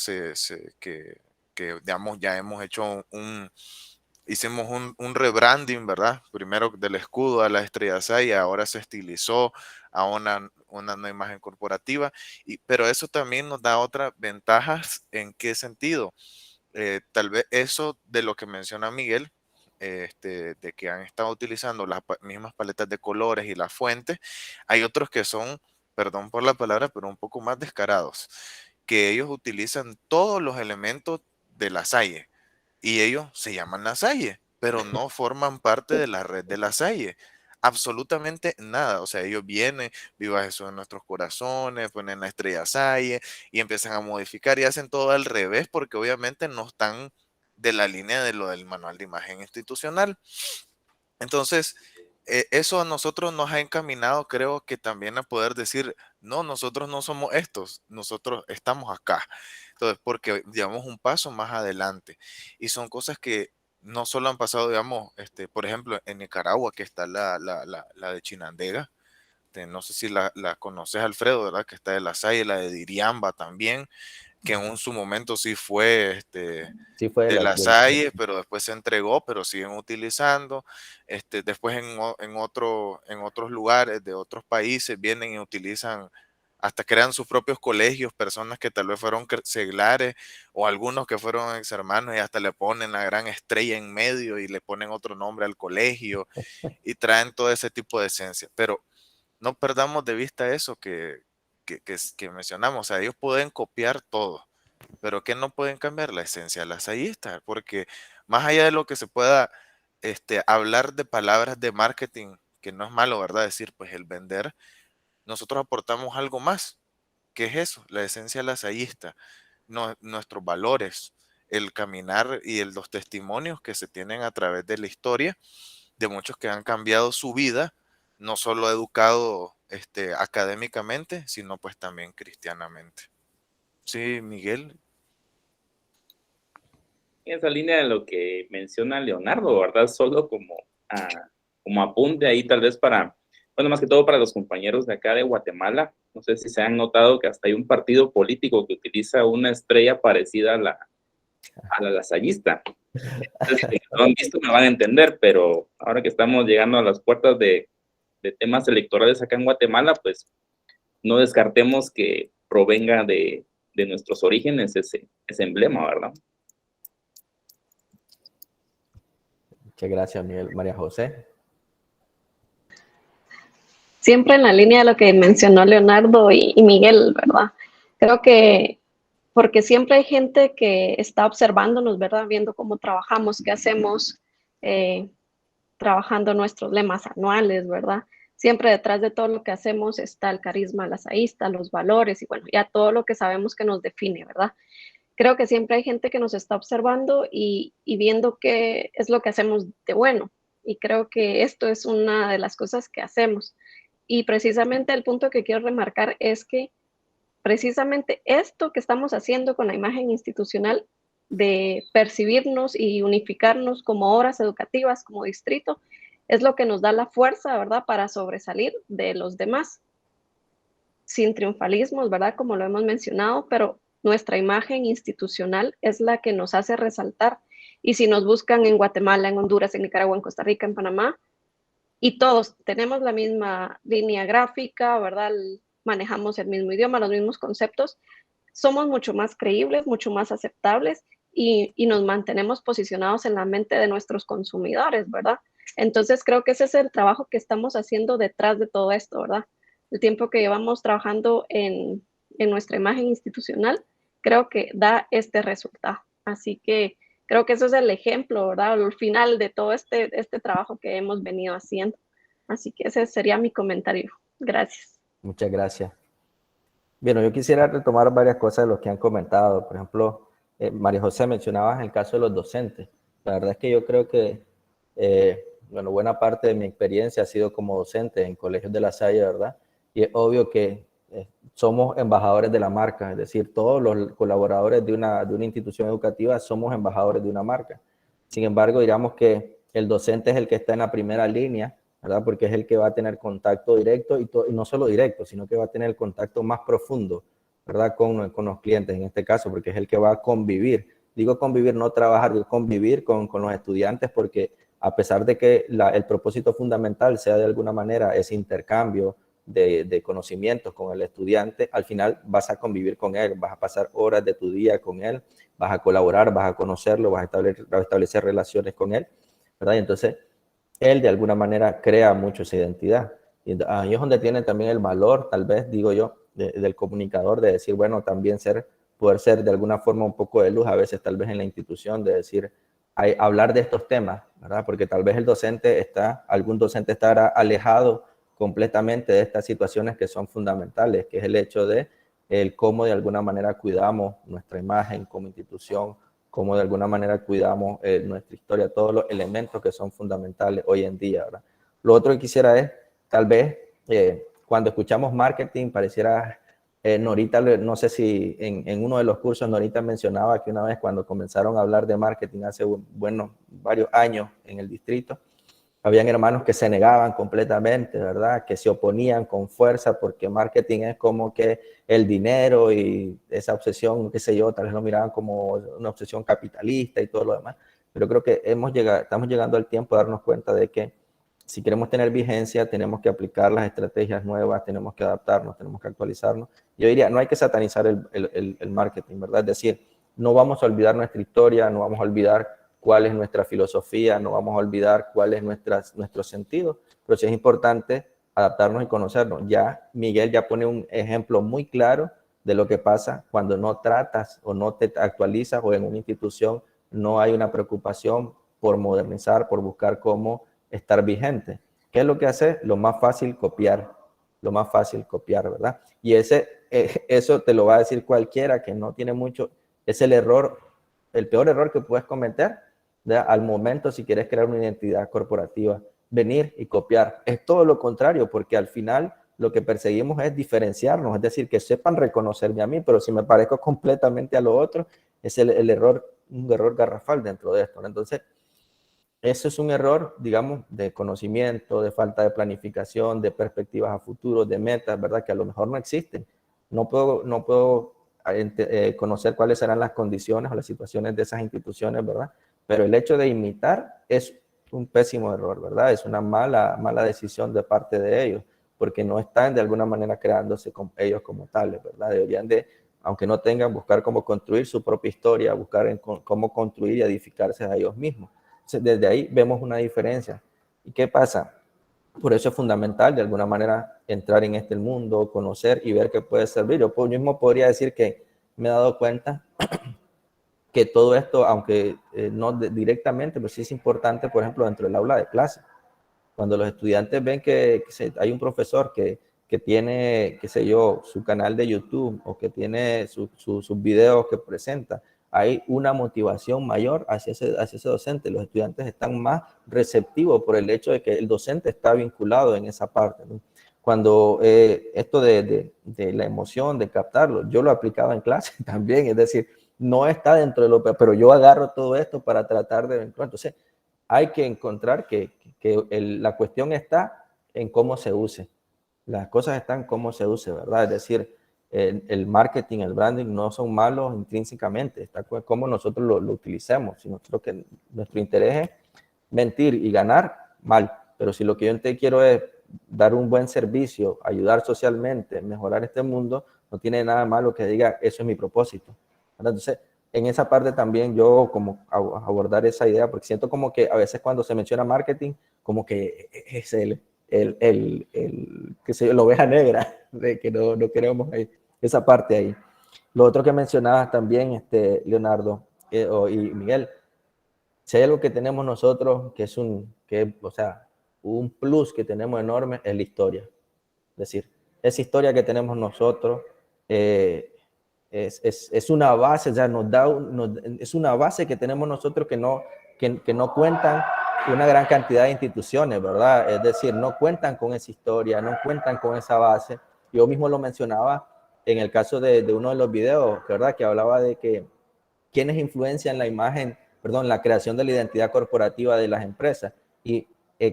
Que, digamos, ya hemos hecho hicimos un rebranding, ¿verdad? Primero del escudo a la estrella Salle, ahora se estilizó a una nueva imagen corporativa, pero eso también nos da otras ventajas. ¿En qué sentido? Tal vez eso de lo que menciona Miguel, de que han estado utilizando las mismas paletas de colores y las fuentes, hay otros que son, perdón por la palabra, pero un poco más descarados, que ellos utilizan todos los elementos de la Salle y ellos se llaman La Salle, pero no forman parte de la red de La Salle. Absolutamente nada. O sea, ellos vienen, viva Jesús en nuestros corazones, ponen la estrella Salle y empiezan a modificar y hacen todo al revés porque obviamente no están de la línea de lo del manual de imagen institucional. Entonces, eso a nosotros nos ha encaminado, creo que también a poder decir, no, nosotros no somos estos, nosotros estamos acá. Entonces, porque llevamos un paso más adelante. Y son cosas que no solo han pasado, digamos, por ejemplo, en Nicaragua, que está la de Chinandega. No sé si la conoces, Alfredo, ¿verdad? Que está de La Salle, la de Diriamba también, que en su momento sí fue Sí fue de La Salle, pero después se entregó, pero siguen utilizando. Después en otros lugares de otros países vienen y utilizan, hasta crean sus propios colegios, personas que tal vez fueron seglares o algunos que fueron ex hermanos y hasta le ponen la gran estrella en medio y le ponen otro nombre al colegio y traen todo ese tipo de esencia. Pero no perdamos de vista eso que mencionamos. O sea, ellos pueden copiar todo, pero que no pueden cambiar la esencia de lasallista, porque más allá de lo que se pueda hablar de palabras de marketing, que no es malo, ¿verdad? Decir, pues el vender, nosotros aportamos algo más. ¿Qué es eso? La esencia lasallista, nuestros valores, el caminar y los testimonios que se tienen a través de la historia de muchos que han cambiado su vida, no solo educado académicamente, sino pues también cristianamente. Sí, Miguel. En esa línea de lo que menciona Leonardo, ¿verdad? Solo como apunte ahí tal vez para, bueno, más que todo para los compañeros de acá de Guatemala. No sé si se han notado que hasta hay un partido político que utiliza una estrella parecida a la lasallista. Entonces, si no han visto, me van a entender, pero ahora que estamos llegando a las puertas de temas electorales acá en Guatemala, pues no descartemos que provenga de nuestros orígenes ese emblema, ¿verdad? Muchas gracias, Miguel. María José. Siempre en la línea de lo que mencionó Leonardo y Miguel, ¿verdad? Creo que porque siempre hay gente que está observándonos, ¿verdad? Viendo cómo trabajamos, qué hacemos, trabajando nuestros lemas anuales, ¿verdad? Siempre detrás de todo lo que hacemos está el carisma lasallista, los valores y bueno, ya todo lo que sabemos que nos define, ¿verdad? Creo que siempre hay gente que nos está observando y viendo qué es lo que hacemos de bueno. Y creo que esto es una de las cosas que hacemos. Y precisamente el punto que quiero remarcar es que precisamente esto que estamos haciendo con la imagen institucional de percibirnos y unificarnos como obras educativas, como distrito, es lo que nos da la fuerza, ¿verdad?, para sobresalir de los demás, sin triunfalismos, ¿verdad?, como lo hemos mencionado, pero nuestra imagen institucional es la que nos hace resaltar. Y si nos buscan en Guatemala, en Honduras, en Nicaragua, en Costa Rica, en Panamá, y todos tenemos la misma línea gráfica, ¿verdad?, manejamos el mismo idioma, los mismos conceptos, somos mucho más creíbles, mucho más aceptables y nos mantenemos posicionados en la mente de nuestros consumidores, ¿verdad? Entonces creo que ese es el trabajo que estamos haciendo detrás de todo esto, ¿verdad? El tiempo que llevamos trabajando en nuestra imagen institucional, creo que da este resultado. Así que creo que ese es el ejemplo, ¿verdad? El final de todo este trabajo que hemos venido haciendo. Así que ese sería mi comentario. Gracias. Muchas gracias. Bien, yo quisiera retomar varias cosas de los que han comentado. Por ejemplo, María José, mencionabas el caso de los docentes. La verdad es que yo creo que, bueno, buena parte de mi experiencia ha sido como docente en colegios de La Salle, ¿verdad? Y es obvio que somos embajadores de la marca, es decir, todos los colaboradores de una institución educativa somos embajadores de una marca. Sin embargo, digamos que el docente es el que está en la primera línea, ¿verdad? Porque es el que va a tener contacto directo y no solo directo, sino que va a tener el contacto más profundo, ¿verdad? Con los clientes en este caso, porque es el que va a convivir digo convivir, no trabajar, digo convivir con los estudiantes, porque a pesar de que el propósito fundamental sea de alguna manera ese intercambio de conocimientos con el estudiante, al final vas a convivir con él, vas a pasar horas de tu día con él, vas a colaborar, vas a conocerlo, vas a establecer relaciones con él, ¿verdad? Y entonces, él de alguna manera crea mucho esa identidad. Y ahí es donde tiene también el valor, tal vez, digo yo, del comunicador, de decir, bueno, también poder ser de alguna forma un poco de luz, a veces tal vez en la institución, de decir, hablar de estos temas, ¿verdad? Porque tal vez algún docente estará alejado completamente de estas situaciones que son fundamentales, que es el hecho de cómo de alguna manera cuidamos nuestra imagen como institución, cómo de alguna manera cuidamos nuestra historia, todos los elementos que son fundamentales hoy en día, ¿verdad? Lo otro que quisiera es, tal vez, cuando escuchamos marketing, pareciera, Norita, no sé si en uno de los cursos Norita mencionaba que una vez cuando comenzaron a hablar de marketing hace, varios años en el distrito, habían hermanos que se negaban completamente, ¿verdad? Que se oponían con fuerza porque marketing es como que el dinero y esa obsesión, qué sé yo, tal vez lo miraban como una obsesión capitalista y todo lo demás. Pero creo que estamos llegando al tiempo de darnos cuenta de que si queremos tener vigencia, tenemos que aplicar las estrategias nuevas, tenemos que adaptarnos, tenemos que actualizarnos. Yo diría, no hay que satanizar el marketing, ¿verdad? Es decir, no vamos a olvidar nuestra historia, no vamos a olvidar cuál es nuestra filosofía, no vamos a olvidar cuál es nuestro sentido, pero sí es importante adaptarnos y conocernos. Ya Miguel ya pone un ejemplo muy claro de lo que pasa cuando no tratas o no te actualizas, o en una institución no hay una preocupación por modernizar, por buscar cómo estar vigente. ¿Qué es lo que hace? Lo más fácil, copiar, ¿verdad? Y eso te lo va a decir cualquiera que no tiene mucho, es el peor error que puedes cometer, ¿verdad? Al momento, si quieres crear una identidad corporativa, venir y copiar. Es todo lo contrario, porque al final lo que perseguimos es diferenciarnos, es decir, que sepan reconocerme a mí, pero si me parezco completamente a lo otro, es un error garrafal dentro de esto, ¿no? Entonces, eso es un error, digamos, de conocimiento, de falta de planificación, de perspectivas a futuro, de metas, ¿verdad? Que a lo mejor no existen. No puedo conocer cuáles serán las condiciones o las situaciones de esas instituciones, ¿verdad? Pero el hecho de imitar es un pésimo error, ¿verdad? Es una mala decisión de parte de ellos, porque no están de alguna manera creándose ellos como tales, ¿verdad? Deberían de, aunque no tengan, buscar cómo construir su propia historia, buscar cómo construir y edificarse a ellos mismos. Desde ahí vemos una diferencia. ¿Y qué pasa? Por eso es fundamental, de alguna manera, entrar en este mundo, conocer y ver qué puede servir. Yo mismo podría decir que me he dado cuenta que todo esto, aunque no directamente, pero sí es importante, por ejemplo, dentro del aula de clase. Cuando los estudiantes ven que hay un profesor que tiene, qué sé yo, su canal de YouTube, o que tiene sus videos que presenta, hay una motivación mayor hacia ese docente. Los estudiantes están más receptivos por el hecho de que el docente está vinculado en esa parte, ¿no? Cuando esto de la emoción, de captarlo, yo lo aplicaba en clase también, es decir, no está dentro de lo, pero yo agarro todo esto para tratar de vincular. Entonces, hay que encontrar que la cuestión está en cómo se use. Las cosas están en cómo se use, ¿verdad? Es decir, el marketing, el branding no son malos intrínsecamente, está cómo nosotros lo utilicemos. Si nuestro interés es mentir y ganar, mal. Pero si lo que yo te quiero es dar un buen servicio, ayudar socialmente, mejorar este mundo, no tiene nada malo que diga, eso es mi propósito, ¿verdad? Entonces, en esa parte también yo como abordar esa idea, porque siento como que a veces cuando se menciona marketing, como que es que se la oveja negra, de que no queremos ahí, esa parte ahí. Lo otro que mencionabas también, Leonardo y Miguel, si hay algo que tenemos nosotros que es un plus que tenemos enorme, es la historia. Es decir, esa historia que tenemos nosotros es una base, ya es una base que tenemos nosotros que no cuentan una gran cantidad de instituciones, ¿verdad? Es decir, no cuentan con esa historia, no cuentan con esa base. Yo mismo lo mencionaba en el caso de uno de los videos, ¿verdad? Que hablaba de que quienes influencian la creación de la identidad corporativa de las empresas. Y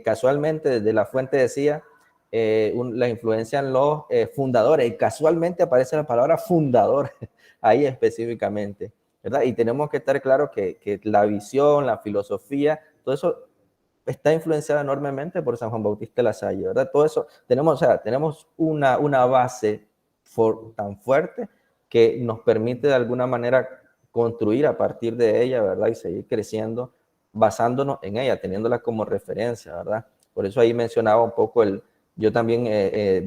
casualmente desde la fuente decía, la influencian los fundadores, y casualmente aparece la palabra fundador ahí específicamente. ¿verdad? Y tenemos que estar claros que la visión, la filosofía, todo eso está influenciado enormemente por San Juan Bautista de La Salle, ¿verdad? Todo eso, tenemos, o sea, tenemos una base tan fuerte que nos permite de alguna manera construir a partir de ella, ¿verdad? Y seguir creciendo basándonos en ella, teniéndola como referencia, ¿verdad? Por eso ahí mencionaba un poco yo también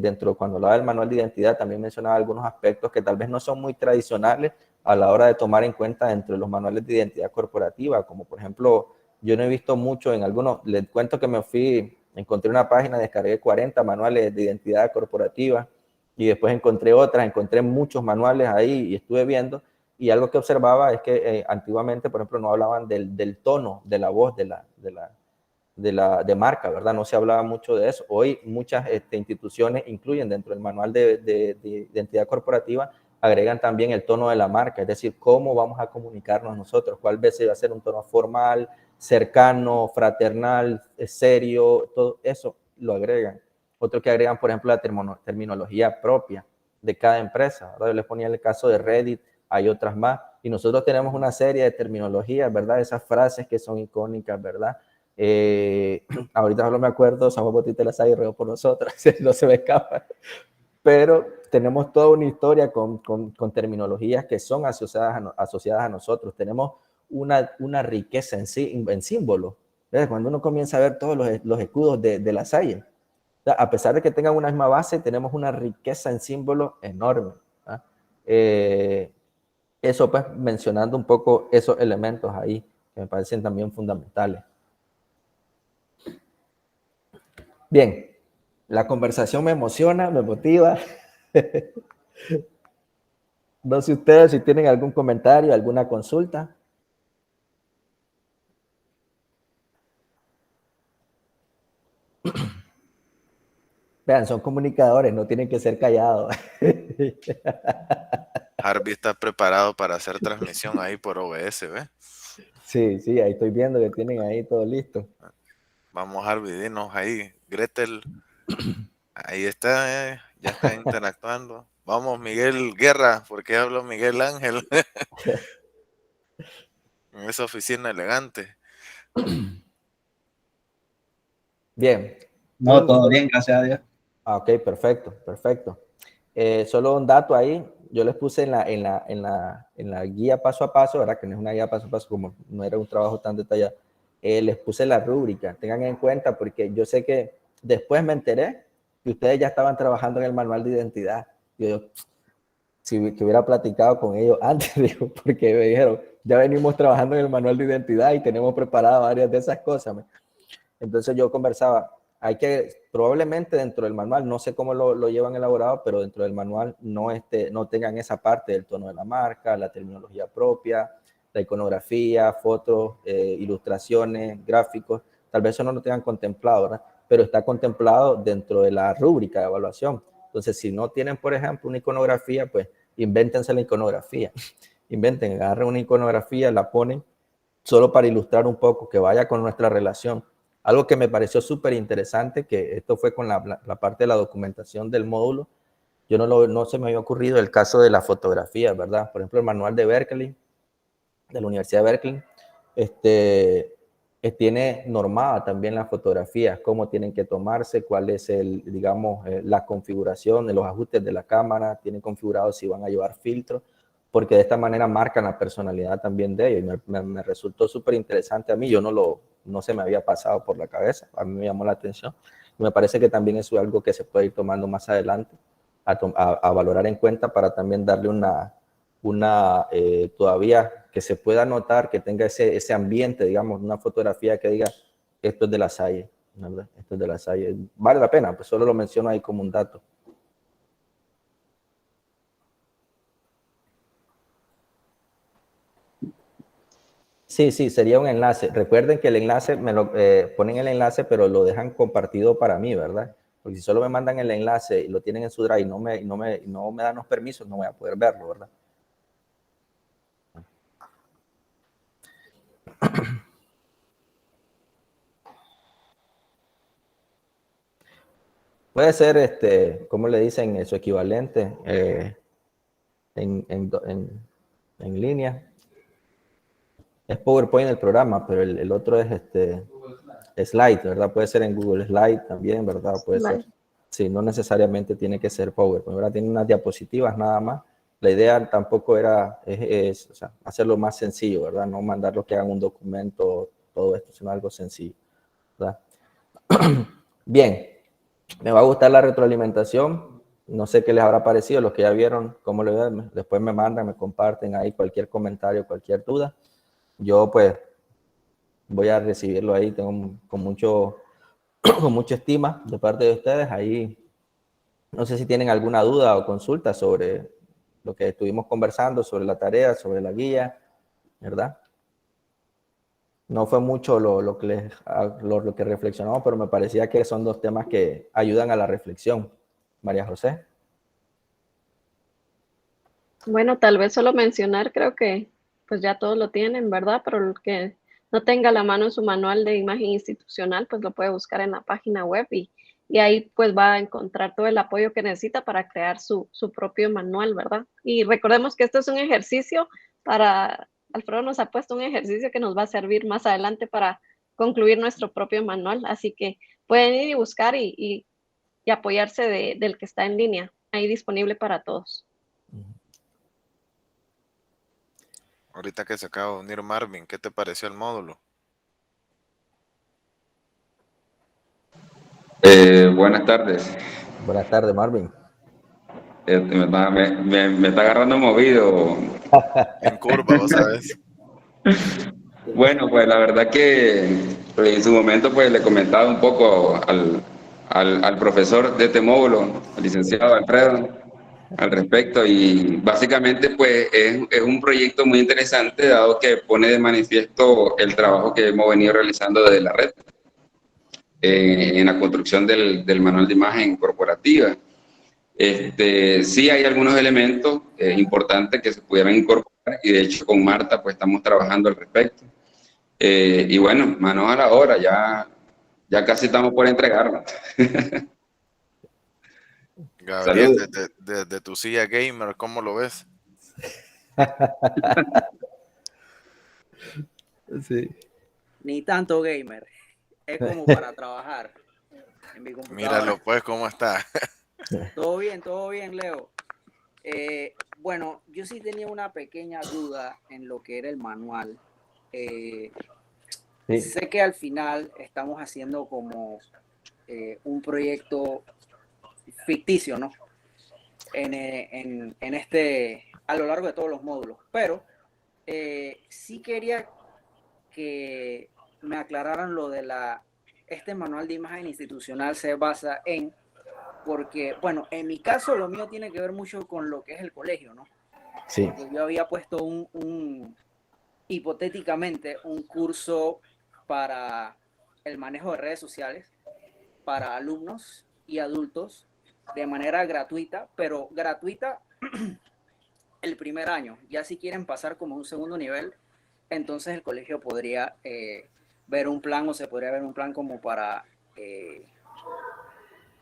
dentro, cuando hablaba del manual de identidad, también mencionaba algunos aspectos que tal vez no son muy tradicionales a la hora de tomar en cuenta dentro de los manuales de identidad corporativa, como por ejemplo, yo no he visto mucho en algunos, les cuento que encontré una página, descargué 40 manuales de identidad corporativa y después encontré muchos manuales ahí y estuve viendo, y algo que observaba es que antiguamente, por ejemplo, no hablaban del tono de la voz de marca, ¿verdad? No se hablaba mucho de eso. Hoy muchas instituciones incluyen dentro del manual de identidad corporativa, agregan también el tono de la marca, es decir, cómo vamos a comunicarnos nosotros, cuál vez va a ser un tono formal, cercano, fraternal, serio, todo eso lo agregan. Otro que agregan, por ejemplo, la terminología propia de cada empresa, ¿verdad? Yo les ponía el caso de Reddit, hay otras más, y nosotros tenemos una serie de terminologías, ¿verdad? Esas frases que son icónicas, ¿verdad? Ahorita no me acuerdo, San Juan Bautista de La Salle rogó por nosotros, no se me escapa, pero tenemos toda una historia con terminologías que son asociadas a nosotros, tenemos una riqueza en símbolos. Cuando uno comienza a ver todos los escudos de La Salle, a pesar de que tengan una misma base, tenemos una riqueza en símbolos enorme. Eso pues mencionando un poco esos elementos ahí que me parecen también fundamentales. Bien, la conversación me emociona, me motiva. No sé ustedes si tienen algún comentario, alguna consulta. Vean, son comunicadores, no tienen que ser callados. Harvey está preparado para hacer transmisión ahí por OBS, ¿ve? Sí, ahí estoy viendo que tienen ahí todo listo. Vamos, Harvey, dinos ahí. Gretel, ahí está, ya está interactuando. Vamos, Miguel Guerra, porque hablo Miguel Ángel. En esa oficina elegante. Bien. No, todo bien, gracias a Dios. Ok, perfecto. Solo un dato ahí, yo les puse en la guía paso a paso, ¿verdad? Que no es una guía paso a paso, como no era un trabajo tan detallado, les puse la rúbrica, tengan en cuenta, porque yo sé que después me enteré que ustedes ya estaban trabajando en el manual de identidad. Yo, si que hubiera platicado con ellos antes, digo, porque me dijeron, ya venimos trabajando en el manual de identidad y tenemos preparadas varias de esas cosas. Entonces yo conversaba, probablemente dentro del manual, no sé cómo lo llevan elaborado, pero dentro del manual no tengan esa parte del tono de la marca, la terminología propia, la iconografía, fotos, ilustraciones, gráficos, tal vez eso no lo tengan contemplado, ¿verdad? Pero está contemplado dentro de la rúbrica de evaluación. Entonces, si no tienen, por ejemplo, una iconografía, pues invéntense la iconografía. Agarren una iconografía, la ponen solo para ilustrar un poco, que vaya con nuestra relación. Algo que me pareció súper interesante, que esto fue con la parte de la documentación del módulo, no se me había ocurrido el caso de la fotografía, ¿verdad? Por ejemplo, el manual de Berkeley, de la Universidad de Berkeley, tiene normada también las fotografías, cómo tienen que tomarse, cuál es la configuración de los ajustes de la cámara, tienen configurado si van a llevar filtros, porque de esta manera marcan la personalidad también de ellos. Y me resultó súper interesante a mí, no se me había pasado por la cabeza, a mí me llamó la atención. Y me parece que también eso es algo que se puede ir tomando más adelante, a valorar en cuenta para también darle todavía que se pueda notar, que tenga ese ambiente, digamos, una fotografía que diga, esto es de La Salle, ¿verdad? Esto es de La Salle. Vale la pena, pues solo lo menciono ahí como un dato. Sí, sería un enlace. Recuerden que el enlace, ponen el enlace, pero lo dejan compartido para mí, ¿verdad? Porque si solo me mandan el enlace y lo tienen en su drive y no me dan los permisos, no voy a poder verlo, ¿verdad? Puede ser, ¿cómo le dicen? Su equivalente en línea. es PowerPoint el programa, pero el otro es Slide, ¿verdad? Puede ser en Google Slide también, ¿verdad? Puede ser. Sí, no necesariamente tiene que ser PowerPoint, ¿verdad? Tiene unas diapositivas nada más. La idea tampoco era o sea, hacerlo más sencillo, ¿verdad? No mandarlo que hagan un documento, todo esto, sino algo sencillo, ¿verdad? Bien, me va a gustar la retroalimentación. No sé qué les habrá parecido, los que ya vieron, cómo le ven. Después me mandan, me comparten ahí cualquier comentario, cualquier duda. Yo pues voy a recibirlo ahí, tengo con mucha estima de parte de ustedes. Ahí no sé si tienen alguna duda o consulta sobre lo que estuvimos conversando, sobre la tarea, sobre la guía, ¿verdad? No fue mucho lo que reflexionamos, pero me parecía que son dos temas que ayudan a la reflexión. María José. Bueno, tal vez solo mencionar, creo que pues ya todos lo tienen, ¿verdad? Pero el que no tenga a la mano su manual de imagen institucional, pues lo puede buscar en la página web y ahí pues va a encontrar todo el apoyo que necesita para crear su propio manual, ¿verdad? Y recordemos que esto es un ejercicio Alfredo nos ha puesto un ejercicio que nos va a servir más adelante para concluir nuestro propio manual, así que pueden ir y buscar y apoyarse del que está en línea, ahí disponible para todos. Ahorita que se acaba de unir Marvin, ¿qué te pareció el módulo? Buenas tardes. Buenas tardes, Marvin. Me está agarrando movido. En curva, vos sabes. Bueno, pues la verdad que en su momento pues le comentaba un poco al profesor de este módulo, al licenciado Alfredo, al respecto, y básicamente pues es un proyecto muy interesante dado que pone de manifiesto el trabajo que hemos venido realizando desde la red en la construcción del manual de imagen corporativa. Sí hay algunos elementos importantes que se pudieran incorporar y de hecho con Marta pues estamos trabajando al respecto. Y bueno, manos a la obra, ya casi estamos por entregarlo. Gabriel, Saludos. desde tu silla gamer, ¿cómo lo ves? Sí. Ni tanto gamer, es como para trabajar en mi computadora. Míralo pues cómo está. Todo bien, Leo. Bueno, yo sí tenía una pequeña duda en lo que era el manual. Sí. Sé que al final estamos haciendo como un proyecto ficticio, ¿no? En a lo largo de todos los módulos, pero sí quería que me aclararan lo de este manual de imagen institucional se basa en, porque, bueno, en mi caso lo mío tiene que ver mucho con lo que es el colegio, ¿no? Sí. Porque yo había puesto hipotéticamente un curso para el manejo de redes sociales para alumnos y adultos de manera gratuita, pero gratuita el primer año. Ya si quieren pasar como un segundo nivel, entonces el colegio podría ver un plan o se podría ver un plan como para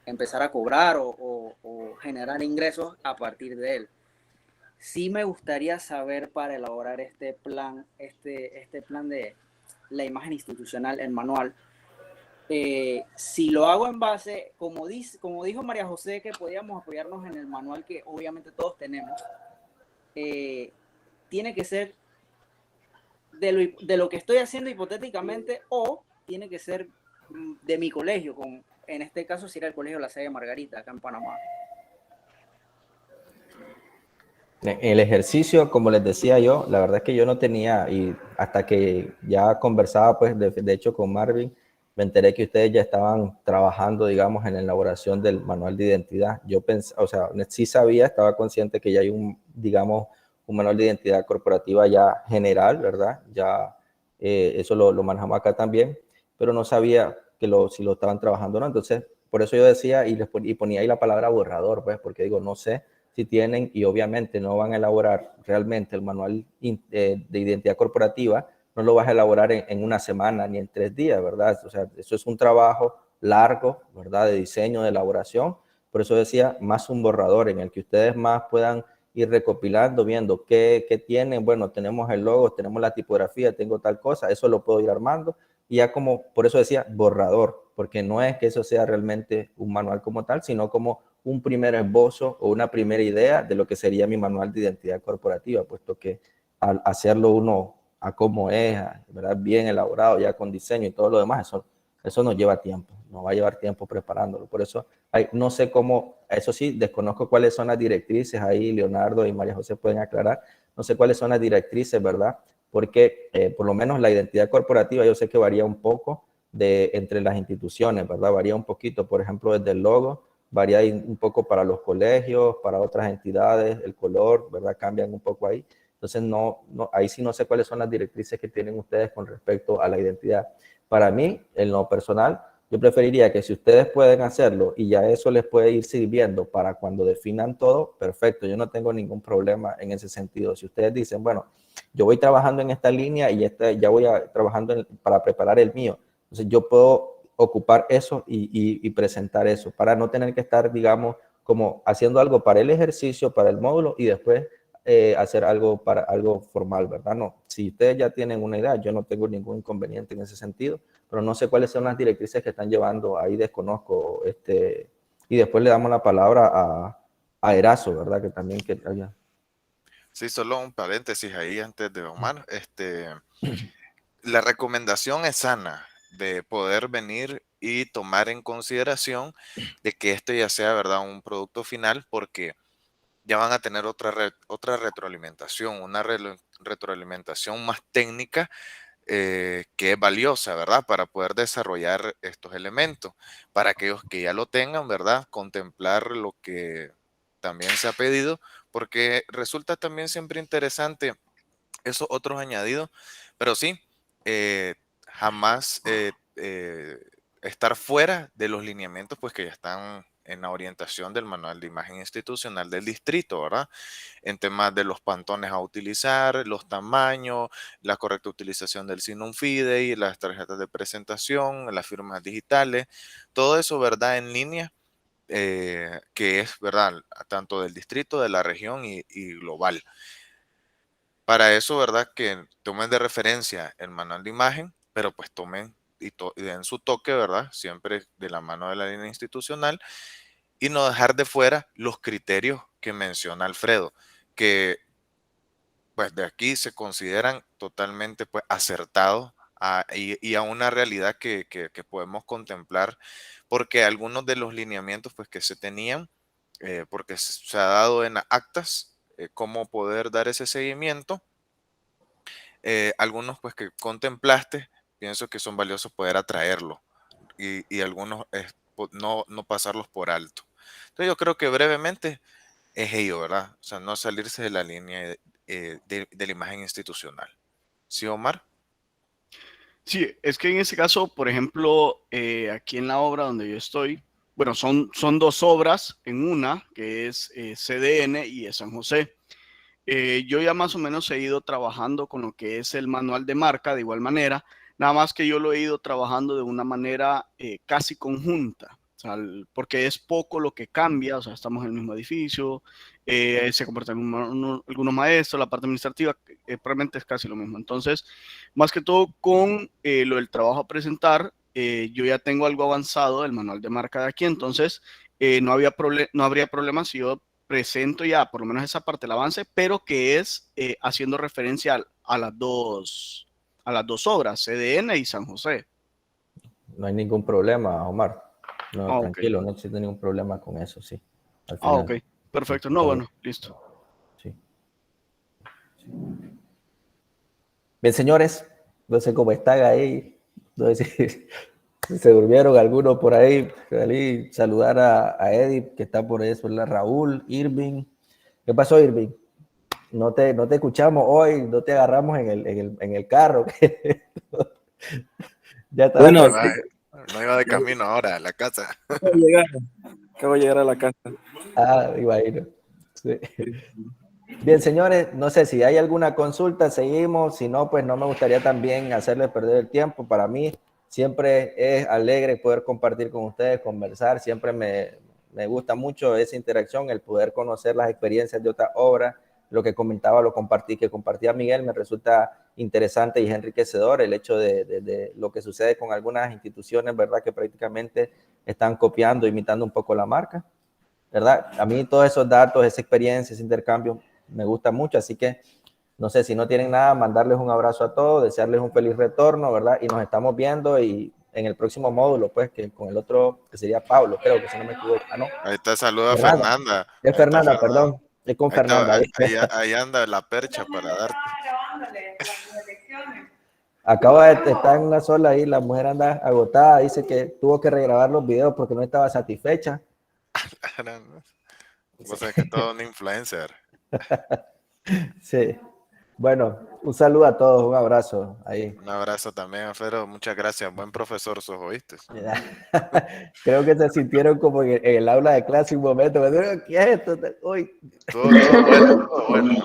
empezar a cobrar o generar ingresos a partir de él. Sí me gustaría saber para elaborar este plan de la imagen institucional, el manual, si lo hago en base, como dijo María José, que podíamos apoyarnos en el manual que obviamente todos tenemos, tiene que ser de lo que estoy haciendo hipotéticamente o tiene que ser de mi colegio, en este caso sería el colegio La Salle Margarita, acá en Panamá. El ejercicio, como les decía yo, la verdad es que yo no tenía, y hasta que ya conversaba, pues, de hecho, con Marvin, me enteré que ustedes ya estaban trabajando, digamos, en la elaboración del manual de identidad. Yo pensé, o sea, sí sabía, estaba consciente que ya hay digamos, un manual de identidad corporativa ya general, ¿verdad? Ya eso lo manejamos acá también, pero no sabía si lo estaban trabajando o no. Entonces, por eso yo decía y ponía ahí la palabra borrador, pues, porque digo, no sé si tienen, y obviamente no van a elaborar realmente el manual de identidad corporativa, no lo vas a elaborar en una semana ni en 3 días, ¿verdad? O sea, eso es un trabajo largo, ¿verdad? De diseño, de elaboración. Por eso decía, más un borrador en el que ustedes más puedan ir recopilando, viendo qué tienen. Bueno, tenemos el logo, tenemos la tipografía, tengo tal cosa, eso lo puedo ir armando. Y ya como, por eso decía borrador, porque no es que eso sea realmente un manual como tal, sino como un primer esbozo o una primera idea de lo que sería mi manual de identidad corporativa, puesto que al hacerlo uno a cómo es, ¿verdad? Bien elaborado, ya con diseño y todo lo demás, eso nos lleva tiempo, nos va a llevar tiempo preparándolo. Por eso no sé cómo, eso sí, desconozco cuáles son las directrices, ahí Leonardo y María José pueden aclarar, no sé cuáles son las directrices, ¿verdad? Porque por lo menos la identidad corporativa yo sé que varía un poco entre las instituciones, ¿verdad? Varía un poquito, por ejemplo, desde el logo, varía un poco para los colegios, para otras entidades, el color, ¿verdad? Cambian un poco ahí. Entonces, ahí sí no sé cuáles son las directrices que tienen ustedes con respecto a la identidad. Para mí, en lo personal, yo preferiría que si ustedes pueden hacerlo y ya eso les puede ir sirviendo para cuando definan todo, perfecto, yo no tengo ningún problema en ese sentido. Si ustedes dicen, bueno, yo voy trabajando en esta línea y ya voy trabajando para preparar el mío, entonces yo puedo ocupar eso y presentar eso para no tener que estar, digamos, como haciendo algo para el ejercicio, para el módulo y después hacer algo para algo formal, ¿verdad? No, si ustedes ya tienen una idea, yo no tengo ningún inconveniente en ese sentido, pero no sé cuáles son las directrices que están llevando, ahí desconozco, y después le damos la palabra a Erazo, ¿verdad? Que también que allá. Sí, solo un paréntesis ahí antes de Omar. La recomendación es sana de poder venir y tomar en consideración de que esto ya sea, ¿verdad?, un producto final, porque ya van a tener otra retroalimentación, una retroalimentación más técnica que es valiosa, ¿verdad? Para poder desarrollar estos elementos. Para aquellos que ya lo tengan, ¿verdad? Contemplar lo que también se ha pedido, porque resulta también siempre interesante esos otros añadidos, pero sí, jamás estar fuera de los lineamientos, pues que ya están en la orientación del manual de imagen institucional del distrito, ¿verdad? En temas de los pantones a utilizar, los tamaños, la correcta utilización del Signum Fidei, las tarjetas de presentación, las firmas digitales, todo eso, ¿verdad? En línea, que es, ¿verdad? Tanto del distrito, de la región y global. Para eso, ¿verdad? Que tomen de referencia el manual de imagen, pero pues tomen y den su toque, ¿verdad? Siempre de la mano de la línea institucional y no dejar de fuera los criterios que menciona Alfredo, que pues de aquí se consideran totalmente pues acertados y a una realidad que podemos contemplar, porque algunos de los lineamientos pues que se tenían, porque se ha dado en actas, cómo poder dar ese seguimiento. Algunos pues que contemplaste, pienso que son valiosos poder atraerlos y algunos no pasarlos por alto. Entonces yo creo que brevemente es ello, ¿verdad? O sea, no salirse de la línea de la imagen institucional. ¿Sí, Omar? Sí, es que en ese caso, por ejemplo, aquí en la obra donde yo estoy, bueno, son dos obras en una, que es CDN y es San José. Yo ya más o menos he ido trabajando con lo que es el manual de marca de igual manera, nada más que yo lo he ido trabajando de una manera casi conjunta, o sea, porque es poco lo que cambia, o sea, estamos en el mismo edificio, se comportan algunos maestros, la parte administrativa realmente es casi lo mismo. Entonces, más que todo con lo del trabajo a presentar, yo ya tengo algo avanzado del manual de marca de aquí, entonces no habría problema si yo presento ya por lo menos esa parte del avance, pero que es haciendo referencia a las dos obras, CDN y San José. No hay ningún problema, Omar. No, tranquilo, okay. No existe ningún problema con eso, sí. Al final, ok, perfecto. No, bueno, listo. Sí. Bien, señores, no sé cómo están ahí. No sé si se durmieron algunos por ahí. Saludar a Edith, que está por ahí, Raúl, Irving. ¿Qué pasó, Irving? No te escuchamos hoy, no te agarramos en el carro. Ya está. Bueno, no iba de camino ahora a la casa. Acabo de llegar a la casa. Imagino. Sí. Bien, señores, no sé si hay alguna consulta, seguimos. Si no, pues no me gustaría también hacerles perder el tiempo. Para mí siempre es alegre poder compartir con ustedes, conversar. Siempre me gusta mucho esa interacción, el poder conocer las experiencias de otras obras. Lo que comentaba, que compartía Miguel, me resulta interesante y enriquecedor el hecho de lo que sucede con algunas instituciones, ¿verdad? Que prácticamente están copiando, imitando un poco la marca, ¿verdad? A mí todos esos datos, esa experiencia, ese intercambio, me gusta mucho, así que no sé, si no tienen nada, mandarles un abrazo a todos, desearles un feliz retorno, ¿verdad? Y nos estamos viendo y en el próximo módulo, pues, que con el otro, que sería Pablo, creo que si no me equivoco. Ah, no. Ahí te saluda Fernanda. Es Fernanda, perdón. Es con Fernanda. Ahí anda la percha para darte. Acaba de estar en una sola ahí, la mujer anda agotada, dice que tuvo que regrabar los videos porque no estaba satisfecha. Vos sabés que todo un influencer. Sí. Bueno, un saludo a todos, un abrazo ahí. Un abrazo también, Alfredo. Muchas gracias. Buen profesor sos, ¿oíste? Creo que se sintieron como en el aula de clase un momento. ¿Qué es esto? Uy. Todo bueno, todo bueno.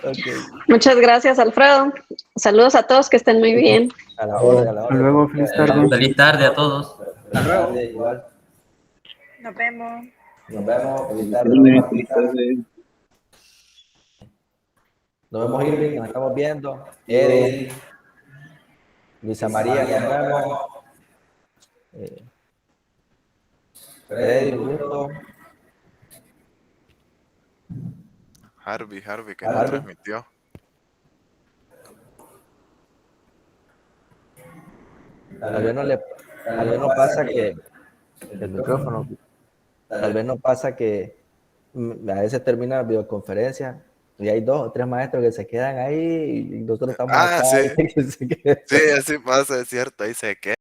Okay. Muchas gracias, Alfredo. Saludos a todos, que estén muy bien. A la orden, a la orden. Hasta luego, feliz tarde. Feliz tarde a todos. Feliz tarde, igual. Nos vemos. Nos vemos, feliz tarde. Feliz tarde. Nos vemos, Irving, nos estamos viendo. Eddie, Luisa María, nos vemos. Freddy, gusto. Harvey, que nos transmitió. Tal vez no pasa que el micrófono, tal vez no pasa que a veces termina la videoconferencia y hay 2 o 3 maestros que se quedan ahí y nosotros estamos acá. Sí. Sí, así pasa, es cierto, ahí se queda.